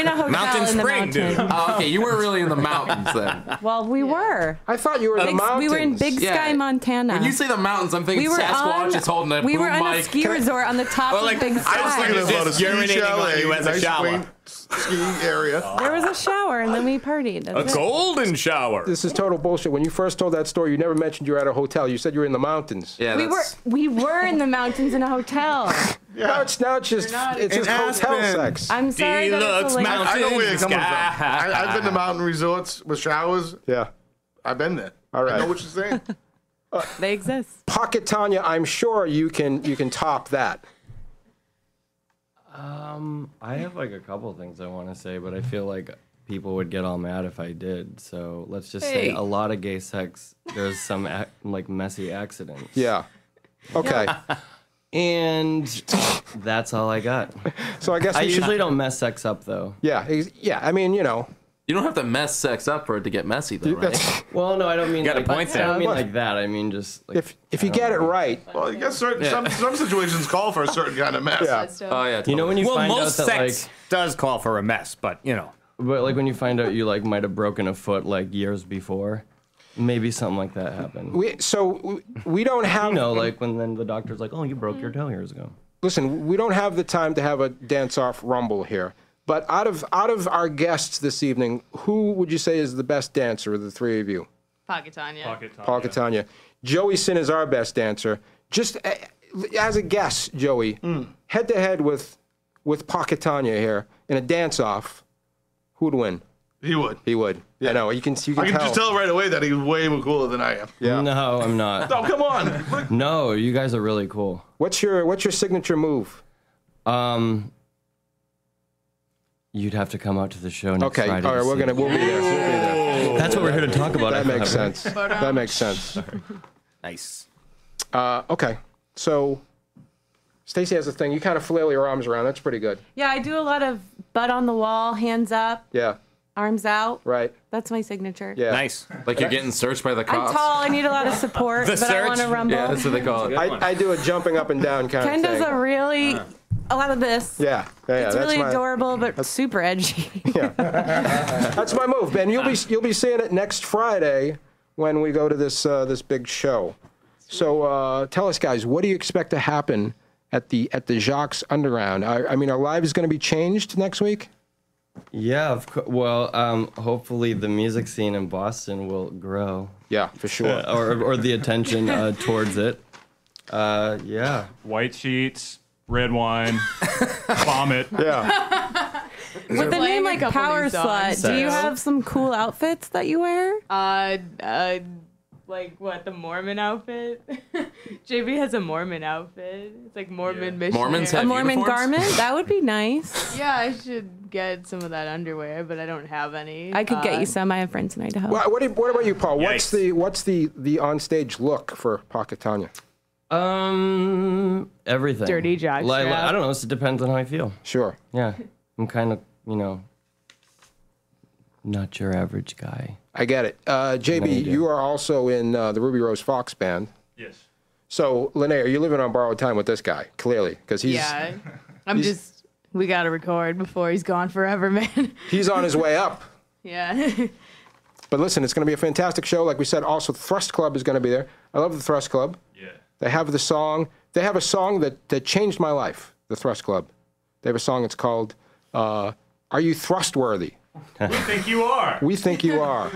a hotel Mountain in the Spring, mountains. dude. Oh, okay, you weren't really in the mountains then. Well, we were. I thought you were in the mountains. We were in Big Yeah. Sky, Montana. When you say the mountains, I'm thinking we were Sasquatch is holding a we boom were on a mic. ski resort on the top Well, like, of Big I was Sky. thinking about a Just ski urinating on chalet, you as a nice shower. quaint ski area. There was a shower and then we partied. A That's it. golden shower. This is total bullshit. When you first told that story, you never mentioned you were at a hotel. You said you were in the mountains. Yeah, We were in the mountains in a hotel. Now it's just In hotel Aspen. sex. I'm sorry that it's Deluxe a late. mountain. I know where you're coming from. Sky. I've been to mountain resorts with showers. Yeah. I've been there. All right. I know what you're saying. They exist. Pocket Tanya, I'm sure you can top that. I have like a couple things I want to say, but I feel like people would get all mad if I did. So let's just say Hey. a lot of gay sex. There's some like messy accidents. Yeah. Okay. And that's all I got. So I guess I we should- usually don't mess sex up though. Yeah. Yeah. I mean, you know. You don't have to mess sex up for it to get messy, though, right? That's, Well, no, I don't mean got a like, point I there. don't mean like that. I mean just like, if you get it right. Well, you got some situations call for a certain kind of mess. Yeah. Oh, yeah. you know when you Well, find most out that sex does call for a mess, but you know. but like when you find out you like might have broken a foot like years before, maybe something like that happened. We don't have. You know, like when then the doctor's like, "Oh, you broke your toe years ago." Listen, we don't have the time to have a dance-off rumble here. But out of our guests this evening, who would you say is the best dancer of the three of you? Pocket Tanya. Paul Catania. Joey Sin is our best dancer. Just as a guess, Joey, head to head with Pocket Tanya here in a dance-off, who would win? He would. He would. Yeah. I know. You can I can tell. just tell right away that he's way more cooler than I am. Yeah. No, I'm not. Oh, come on. No, you guys are really cool. What's your signature move? You'd have to come out to the show next Okay. Friday. All right. to We'll see be there. That's what we're here to talk about. That I makes thought, right? sense. That makes sense. Nice. Okay. So, Stacy has a thing. You kind of flail your arms around. That's pretty good. Yeah, I do a lot of butt on the wall, hands up, Yeah. arms out. Right. That's my signature. Yeah. Nice. Like you're getting searched by the I'm cops. tall. I need a lot of support, The but I search? want to rumble. Yeah, that's what they call it. I do a jumping up and down kind Ken of thing. does a lot of this. Yeah. It's that's really my, adorable, but super edgy. That's my move, Ben. You'll be seeing it next Friday when we go to this big show. So tell us, guys, what do you expect to happen at the Jacques Underground? I mean, our live is going to be changed next week. Yeah, of course. Well, hopefully the music scene in Boston will grow. Yeah, for sure. or the attention towards it. Yeah. White sheets, red wine, vomit. Yeah. With a name like couple Power new songs. Slut, do you have some cool outfits that you wear? Like what, the Mormon outfit? JB has a Mormon outfit. It's like Mormon missionary. Mormons A have Mormon uniforms? garment? That would be nice. Yeah, I should get some of that underwear, but I don't have any. I could get you some. I have friends in Idaho. What about you, Paul? What's Yikes. what's the onstage look for Pocket Tanya? Everything. Dirty jockstrap. I don't know. It depends on how I feel. Sure. Yeah. I'm kind of, not your average guy. I get it. JB, you are also in the Ruby Rose Fox band. Yes. So, Lene, are you living on borrowed time with this guy? Clearly, because he's Yeah. We got to record before he's gone forever, man. he's on his way up. Yeah. But listen, it's going to be a fantastic show. Like we said, also Thrust Club is going to be there. I love the Thrust Club. Yeah. They have the song. They have a song that changed my life. The Thrust Club. They have a song. It's called "Are You Thrustworthy?" We think you are. We think you are.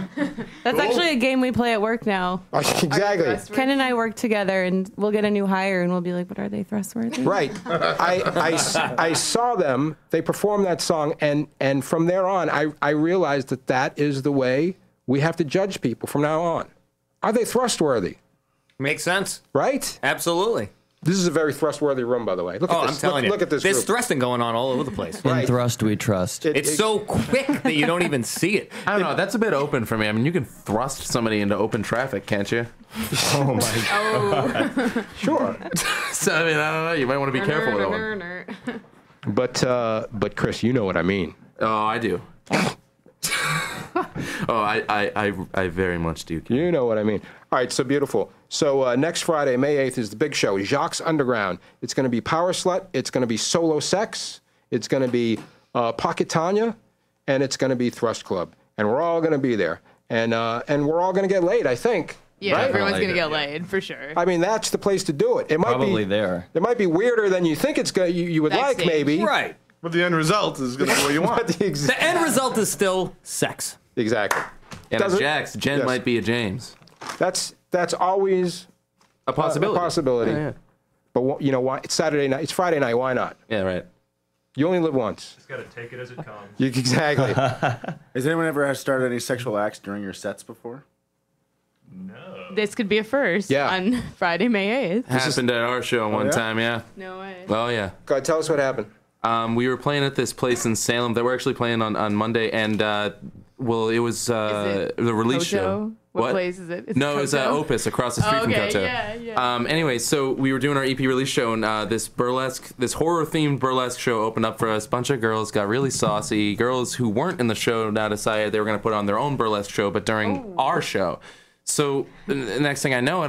That's actually a game we play at work now. Exactly. Ken and I work together, and we'll get a new hire, and we'll be like, "What are they thrustworthy?" Right. I saw them. They performed that song, and from there on, I realized that is the way we have to judge people from now on. Are they thrustworthy? Makes sense. Right? Absolutely. This is a very thrustworthy room, by the way. Look at this. I'm telling Look you. at this There's group. thrusting going on all over the place. In thrust we trust. It's so quick that you don't even see it. I don't know. That's a bit open for me. I mean, you can thrust somebody into open traffic, can't you? Oh my God. Sure. So I mean, I don't know. You might want to be careful with that one. But Chris, you know what I mean. Oh, I do. I very much do. You know what I mean. All right, so beautiful. So next Friday, May 8th, is the big show, Jacques Underground. It's going to be Power Slut. It's going to be Solo Sex. It's going to be Pocket Tanya. And it's going to be Thrust Club. And we're all going to be there. And we're all going to get laid, I think. Yeah, right? everyone's going to get laid, for sure. I mean, that's the place to do it. It might Probably be there. It might be weirder than you think it's going. You would like, Backstage. maybe. Right. But the end result is going to be what you want. The end result is still sex. Exactly. And Does a it? Jax, Jen Yes. might be a James. That's always A possibility. A possibility. Yeah. But you know why? It's Saturday night. It's Friday night. Why not? Yeah, right. You only live once. Just gotta take it as it comes. Exactly. Has anyone ever started any sexual acts during your sets before? This could be a first Yeah. on Friday, May 8th. Happened at our show one yeah? time, yeah. No way. Oh, yeah. Go ahead, tell us what happened. We were playing at this place in Salem that we're actually playing on Monday, and well, it was the release Koto? show. What place is it? Is No, it it was Koto? Opus across the street from Okay, Koto. yeah. Anyway, so we were doing our EP release show, and this horror-themed burlesque show opened up for us. Bunch of girls got really saucy. Girls who weren't in the show now decided they were going to put on their own burlesque show, but during our show. So the next thing I know,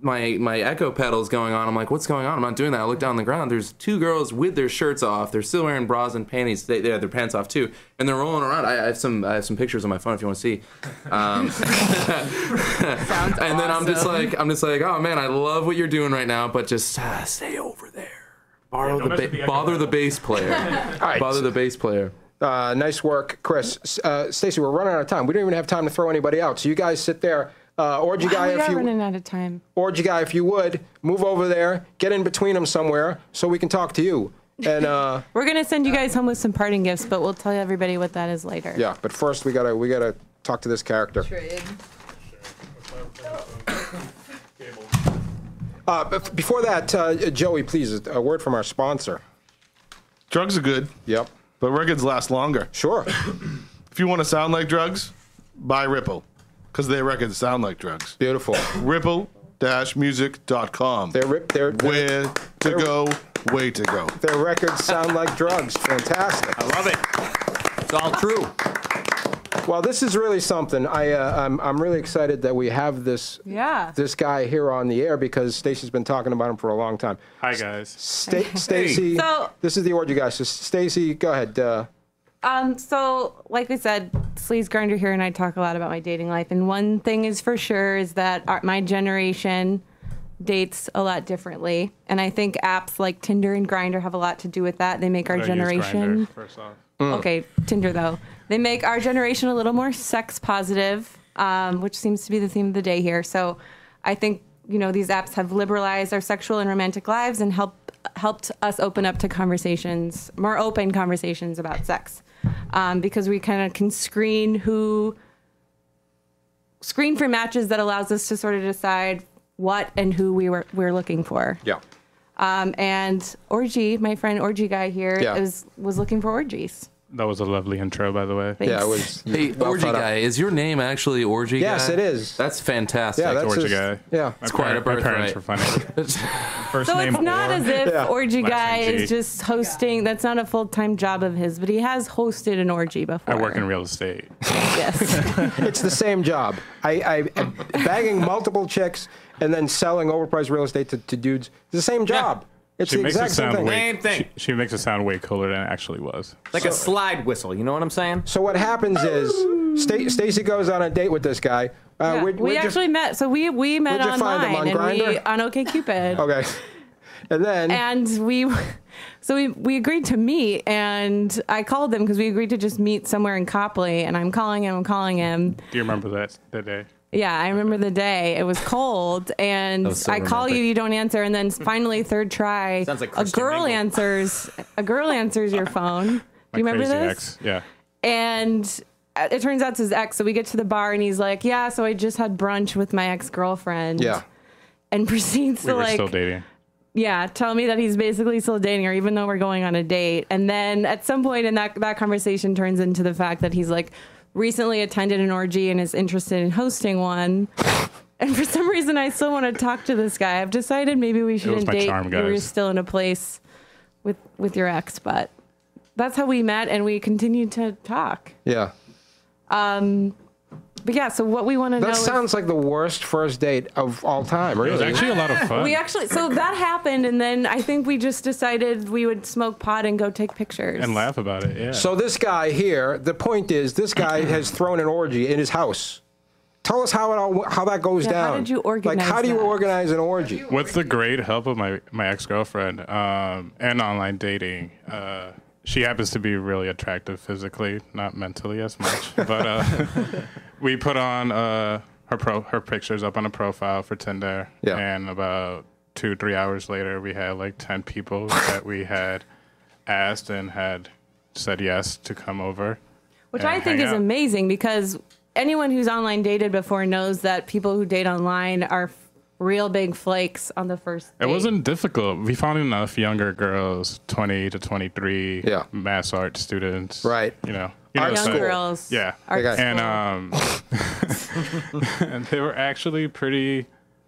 my echo pedal's going on. I'm like, what's going on? I'm not doing that. I look down on the ground. There's two girls with their shirts off. They're still wearing bras and panties. They had their pants off too, and they're rolling around. I have some pictures on my phone if you want to see. Sounds And then I'm just awesome. like, oh man, I love what you're doing right now, but just stay over there. don't mess with the echo Bother the pedal. bass player. right. Bother the bass player. Nice work, Chris. Stacy, we're running out of time. We don't even have time to throw anybody out. So you guys sit there. Orgy guy, we if are you running out of time. Orgy guy, if you would move over there, get in between them somewhere, so we can talk to you. And We're gonna send you guys home with some parting gifts, but we'll tell everybody what that is later. yeah, but first we gotta talk to this character. Trade. But before that, Joey, please, a word from our sponsor. Drugs are good, Yep. but records last longer. Sure. If you want to sound like drugs, buy Ripple, because their records sound like drugs. Beautiful. Ripple-music.com. They're Where to go, way to go. Their records sound like drugs. Fantastic. I love it. It's all true. Well, this is really something. I'm really excited that we have this guy here on the air because Stacy's been talking about him for a long time. Hi, guys. Stacy, So- this is the Orgy guy. So Stacy, go ahead. So like we said, Sleazegrinder here and I talk a lot about my dating life, and one thing is for sure is that my generation dates a lot differently, and I think apps like Tinder and Grindr have a lot to do with that. They make our I use generation. Grindr, first off. Okay, Tinder though. They make our generation a little more sex positive, which seems to be the theme of the day here. So I think, these apps have liberalized our sexual and romantic lives and helped us open up to conversations, more open conversations about sex. Because we kind of can screen for matches that allows us to sort of decide what and who we're looking for. Yeah. And Orgy, my friend Orgy guy here, was looking for orgies. That was a lovely intro, by the way. Thanks. Yeah, it was. Hey, Orgy guy, is your name actually Orgy guy? Yes, it is. That's fantastic. Yeah, that's Orgy his- guy. Yeah. It's quite a My parents birthright. were funny. First So name it's not Or. as if Yeah. Orgy Last guy name G. is just hosting. That's not a full-time job of his, but he has hosted an orgy before. I work in real estate. Yes. It's the same job. I bagging multiple chicks and then selling overpriced real estate to dudes. It's the same job. It's She the makes it exact same sound thing. way. Same thing. She makes it sound way cooler than it actually was. Like a slide whistle. You know what I'm saying? So what happens is Stacy goes on a date with this guy. Yeah. We actually met. So we met where'd you find him, online on and Grindr? on OkCupid. Okay. And then And we agreed to meet, and I called him because we agreed to just meet somewhere in Copley, and I'm calling him. Do you remember that day? Yeah, I remember the day. It was cold, and was so I call romantic. you don't answer, and then finally third try, Sounds like a Christian girl Mingle. answers your phone. Do you remember Crazy this? Ex. Yeah. And it turns out it's his ex. So we get to the bar and he's like, yeah, so I just had brunch with my ex-girlfriend. Yeah. And proceeds We to were like, still dating. yeah, tell me that he's basically still dating her, even though we're going on a date. And then at some point in that conversation turns into the fact that he's like recently attended an orgy and is interested in hosting one. And for some reason, I still want to talk to this guy. I've decided maybe we shouldn't date. You're still in a place with your ex, but that's how we met, and we continued to talk. Yeah. But yeah, so what we want to know. That sounds like the worst first date of all time. Really, It was actually a lot of fun. So that happened, and then I think we just decided we would smoke pot and go take pictures and laugh about it. Yeah. So this guy here, the point is, this guy has thrown an orgy in his house. Tell us how that goes down. How did you organize? Like, how do you organize an orgy? With the great help of my ex-girlfriend and online dating. She happens to be really attractive physically, not mentally as much. But we put on her pictures up on a profile for Tinder. Yeah. And about 2-3 hours later, we had like 10 people that we had asked and had said yes to come over. Which I think is amazing, because anyone who's online dated before knows that people who date online are real big flakes on the first date. It wasn't difficult. We found enough younger girls, 20 to 23, mass art students. Right. Art young girls. Yeah. Art and and they were actually pretty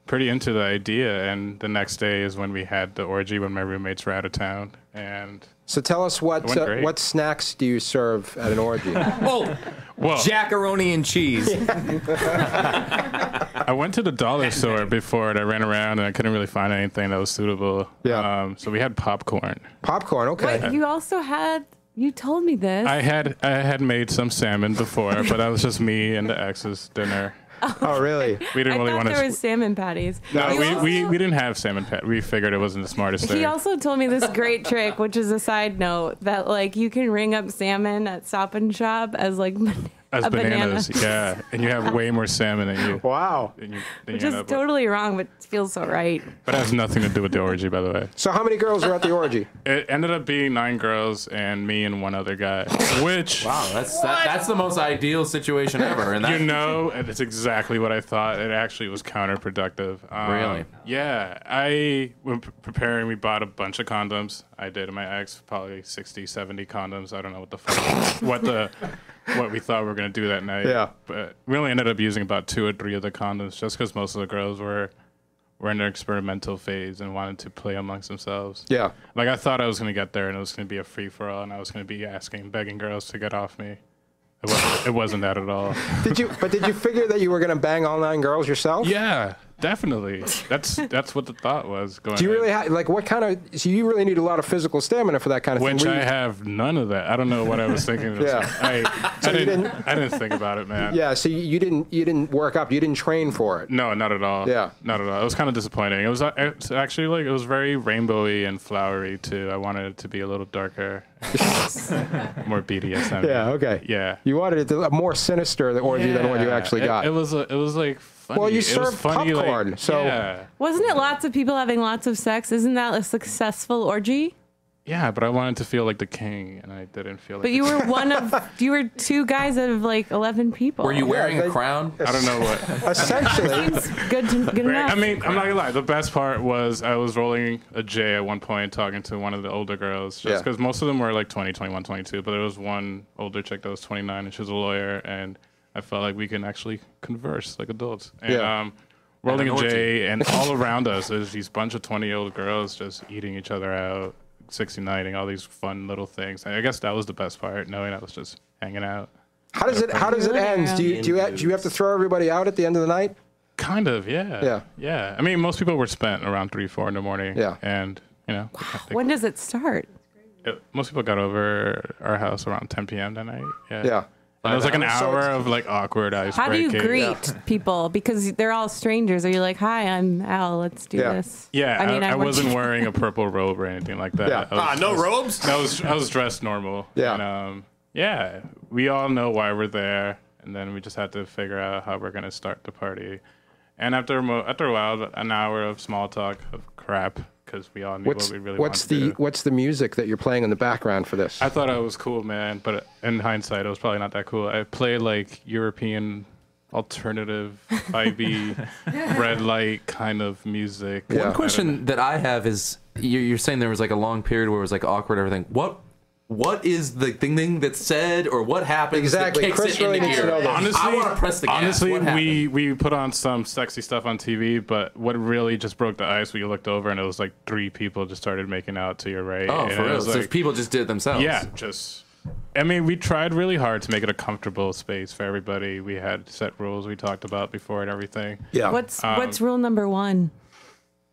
into the idea. And the next day is when we had the orgy when my roommates were out of town. And so tell us what snacks do you serve at an orgy? Well, jackaroni and cheese. I went to the dollar store before and I ran around and I couldn't really find anything that was suitable. Yeah. So we had popcorn. Popcorn, okay. Wait, you also had. You told me this. I had made some salmon before, but that was just me and the ex's dinner. Oh, really? We didn't really want to. There was salmon patties. No, we didn't have salmon patties. We figured it wasn't the smartest thing. He also told me this great trick, which is a side note, that like you can ring up salmon at Stop and Shop as like as bananas, yeah, and you have way more salmon than you. Wow. Which is totally wrong, but feels so right. But it has nothing to do with the orgy, by the way. So how many girls were at the orgy? It ended up being 9 girls and me and one other guy. Which wow, that's the most ideal situation ever. And and it's exactly what I thought. It actually was counterproductive. Really? Yeah, when preparing, we bought a bunch of condoms. I did, and my ex probably 60, 70 condoms. I don't know what the fuck, what we thought we were going to do that night. Yeah. But we only ended up using about 2 or 3 of the condoms just because most of the girls were in their experimental phase and wanted to play amongst themselves. Yeah. Like, I thought I was going to get there and it was going to be a free-for-all and I was going to be begging girls to get off me. It wasn't that at all. Did you figure that you were going to bang all 9 girls yourself? Yeah, definitely. That's what the thought was going. Do you really have what kind of? So you really need a lot of physical stamina for that kind of thing. Which I have none of that. I don't know what I was thinking. Yeah. I didn't think about it, man. Yeah. So you didn't work up. You didn't train for it. No, not at all. Yeah. Not at all. It was kind of disappointing. It was actually like it was very rainbowy and flowery too. I wanted it to be a little darker, more BDSM. Yeah. Okay. Yeah. You wanted it to more sinister the orgy than what you actually got. It was like. Funny. Well, you served popcorn, so wasn't it lots of people having lots of sex? Isn't that a successful orgy? Yeah, but I wanted to feel like the king, and I didn't feel like. But you were 2 guys out of like 11 people. Were you wearing a crown? I don't know what. Essentially, good enough. I mean, I'm not gonna lie. The best part was I was rolling a J at one point, talking to one of the older girls, just because most of them were like 20, 21, 22. But there was one older chick that was 29, and she was a lawyer, and I felt like we can actually converse like adults. And rolling a J, and all around us is these bunch of 20-year-old girls just eating each other out, 69ing, all these fun little things. And I guess that was the best part, knowing I was just hanging out. How does it end? Do you have to throw everybody out at the end of the night? Kind of, yeah. Yeah. I mean, most people were spent around 3, 4 in the morning. Yeah. And, when does it start? Most people got over our house around 10 p.m. that night. Yeah. And it was like an hour of like awkward ice How do you breaking. greet people? Because they're all strangers. Are you like, hi, I'm Al, let's do this? Yeah, I wasn't wearing a purple robe or anything like that. Yeah. No robes? I was dressed normal. Yeah. And, we all know why we're there, and then we just had to figure out how we're going to start the party. And after a while, an hour of small talk of crap, because we all knew what we really wanted to do. What's the music that you're playing in the background for this? I thought it was cool, man, but in hindsight, it was probably not that cool. I played like European alternative, vibey, red light kind of music. One question that I have is, you're saying there was like a long period where it was like awkward and everything. What is the thing that's said, or what happens exactly? that kicks Chris it really into needs to gear? know that. Honestly, I want to press the gas. Honestly, we put on some sexy stuff on TV, but what really just broke the ice, we looked over and it was like 3 people just started making out to your right. Oh, for real? So people just did it themselves? Yeah, I mean, we tried really hard to make it a comfortable space for everybody. We had set rules we talked about before and everything. Yeah. What's rule number 1?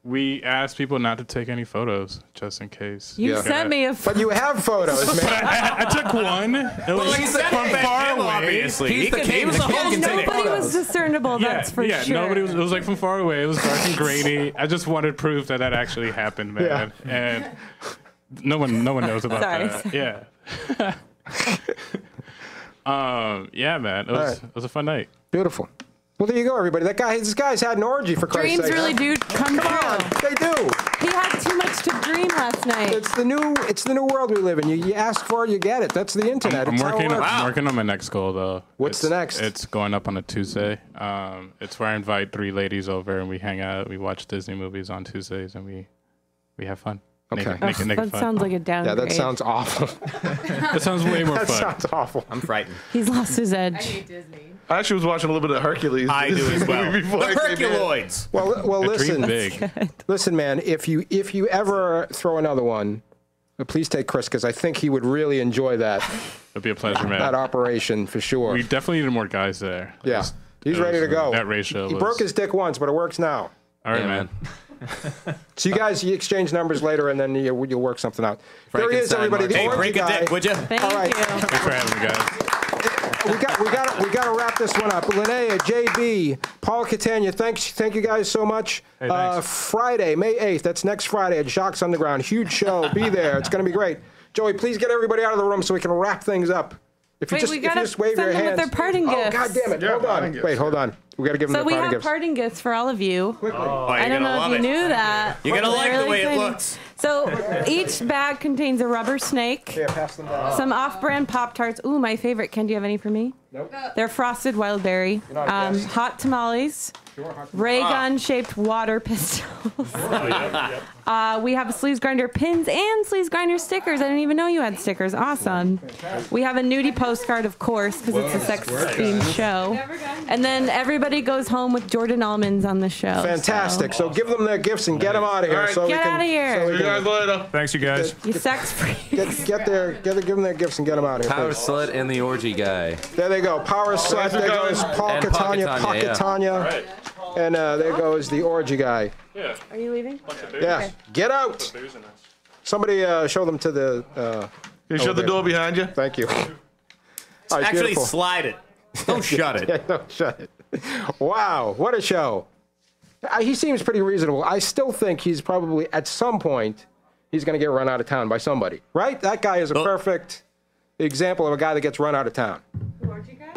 We asked people not to take any photos, just in case. You sent me a But you have photos, man. But I took one. It was from far away. Obviously. He's the king. Nobody was discernible, that's for sure. Nobody was. It was like from far away. It was dark and grainy. I just wanted proof that actually happened, man. Yeah. And no one knows about Sorry. that. Yeah. Yeah, man. It was a fun night. Beautiful. Well, there you go, everybody. This guy's had an orgy, for Christ's Dreams sake. really do come true. Come on, they do. He had too much to dream last night. It's the new world we live in. You ask for it, you get it. That's the internet. I'm It's how it working. works. I'm working on my next goal, though. What's the next? It's going up on a Tuesday. It's where I invite 3 ladies over and we hang out. We watch Disney movies on Tuesdays and we have fun. Okay. Make it That fun. sounds like a downgrade. Yeah, that sounds awful. That sounds way more That fun. sounds awful. I'm frightened. He's lost his edge. I hate Disney. I actually was watching a little bit of Hercules. I do as well. Before The I came in. Herculoids. Well, listen. Dream big. Listen, man. If you ever throw another one, please take Chris, because I think he would really enjoy that. It'd be a pleasure, man. That operation for sure. We definitely needed more guys there. Yeah, he's ready to go. That ratio. He broke his dick once, but it works now. All right, Yeah, man. So you guys, you exchange numbers later, and then you'll work something out. There he is, Frankenstein, everybody. The Hey, orgy break a guy. dick, would you? Thank All right. you. Thanks for having me, guys. We got to wrap this one up. Linnea, JB, Paul Catania, thank you guys so much. Hey, thanks. Friday, May 8th, that's next Friday at Jacques Underground. Huge show. Be there. It's going to be great. Joey, please get everybody out of the room so we can wrap things up. If you We if you gotta just wave send your them with hands. their parting gifts. Oh, God damn it. Yeah, Hold on. parting gifts. Wait, hold on. We got to give them So the we parting have gifts. parting gifts for all of you. Quickly. Oh, I you're don't gonna know love if you it. knew that. You're gonna They're like the really way it exciting. looks. So each bag contains a rubber snake, Yeah, pass them down. some off-brand Pop-Tarts. Ooh, my favorite. Ken, do you have any for me? Nope. They're frosted wild berry. not a guest. Hot tamales. Ray gun-shaped water pistols. We have Sleazegrinder pins and Sleazegrinder stickers. I didn't even know you had stickers. Awesome. We have a nudie postcard, of course, because it's a sex-themed show. And then everybody goes home with Jordan almonds on the show. Fantastic. So give them their gifts and get them out of here. All right. So Get we can, outta here. So we See you can guys later. Thanks, you guys. You sex-free. give them their gifts and get them out of here. Power please. Slut and the Orgy guy. There they go. Power Slut. There goes Paul And Catania. Pocket Pocket Tanya, Tanya. And there goes the orgy guy. Are you leaving? Yeah. Get out. Somebody show them to the. Can you shut the elevator. door behind you? Thank you. All right, Actually, beautiful. slide it. Don't shut it. Yeah, don't shut it. Wow, what a show. He seems pretty reasonable. I still think he's probably, at some point, he's going to get run out of town by somebody. Right? That guy is a perfect example of a guy that gets run out of town.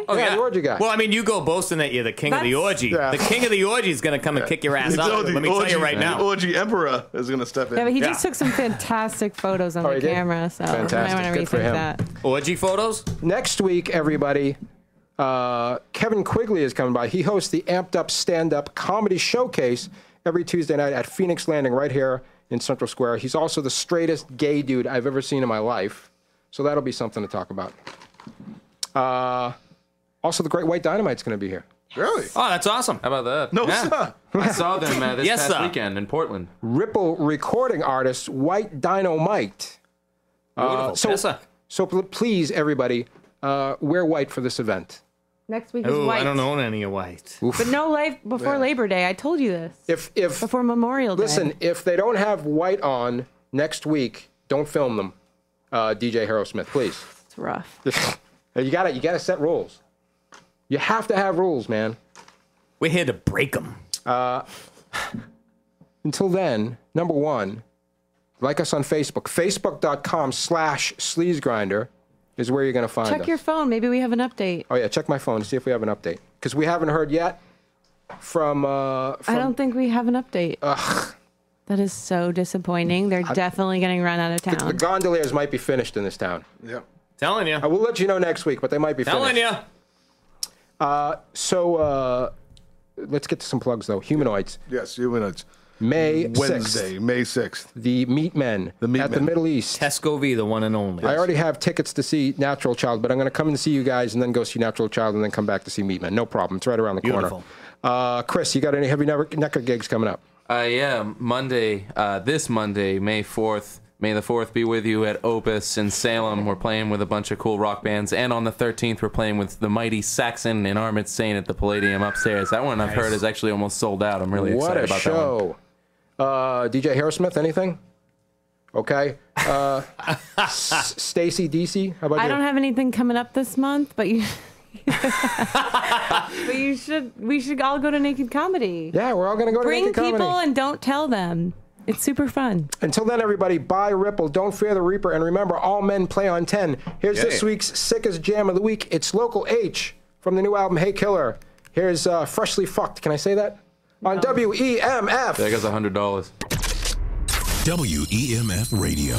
Oh, Yeah, the orgy guy. Well, I mean, you go boasting that you're the king of the That's- orgy. Yeah. The king of the orgy is going to come and kick your ass out. Let me tell you right The now. orgy emperor is going to step in. Yeah, but he just took some fantastic photos on Oh, the he did? camera, so Fantastic. I want to Good for rethink him. that. Orgy photos? Next week, everybody, Kevin Quigley is coming by. He hosts the Amped Up Stand Up Comedy Showcase every Tuesday night at Phoenix Landing right here in Central Square. He's also the straightest gay dude I've ever seen in my life. So that'll be something to talk about. Also, the Great White Dynamite's going to be here. Really? Oh, that's awesome. How about that? No, Yeah. sir. I saw them this Yes, past sir. weekend in Portland. Ripple recording artist White Dynamite. Beautiful. Yes, sir. So please, everybody, wear white for this event. Next week is Ooh, white. I don't own any of white. But no life before Labor Day. I told you this. If Before Memorial Day. listen, if they don't have white on next week, don't film them, DJ Harrowsmith, please. It's rough. You gotta set rules. You have to have rules, man. We're here to break them. Until then, number one, like us on Facebook. Facebook.com/Sleazegrinder is where you're going to find us. Check your phone. Maybe we have an update. Oh, yeah, check my phone to see if we have an update. Because we haven't heard yet from I don't think we have an update. That is so disappointing. They're definitely getting run out of The town. gondoliers might be finished in this town. Yeah. Telling you. I will let you know next week, but they might be Telling finished. you. So let's get to some plugs, though. Humanoids. Yes, Humanoids. May 6th. Wednesday, May 6th. The Meat Men at the Middle East. Tesco V, the one and only. I already have tickets to see Natural Child, but I'm going to come and see you guys and then go see Natural Child and then come back to see Meat Men. No problem. It's right around the Beautiful. corner. Chris, you got any heavy necker gigs coming up? Yeah, Monday, this Monday, May 4th. May the 4th be with you at Opus in Salem. We're playing with a bunch of cool rock bands. And on the 13th, we're playing with the Mighty Saxon and Armored Saint at the Palladium upstairs. That one I've heard is actually almost sold out. I'm really excited about that one. What a show. DJ Harrowsmith, anything? Okay. Stacy, DC, how about you? I don't have anything coming up this month, but you. But you should. We should all go to Naked Comedy. Yeah, we're all going to go to Bring Naked Comedy. people and don't tell them. It's super fun. Until then, everybody, buy Ripple, don't fear the Reaper, and remember, all men play on 10. Here's this week's sickest jam of the week. It's Local H from the new album Hey Killer. Here's Freshly Fucked. Can I say that? On WEMF. That guy's $100. WEMF Radio.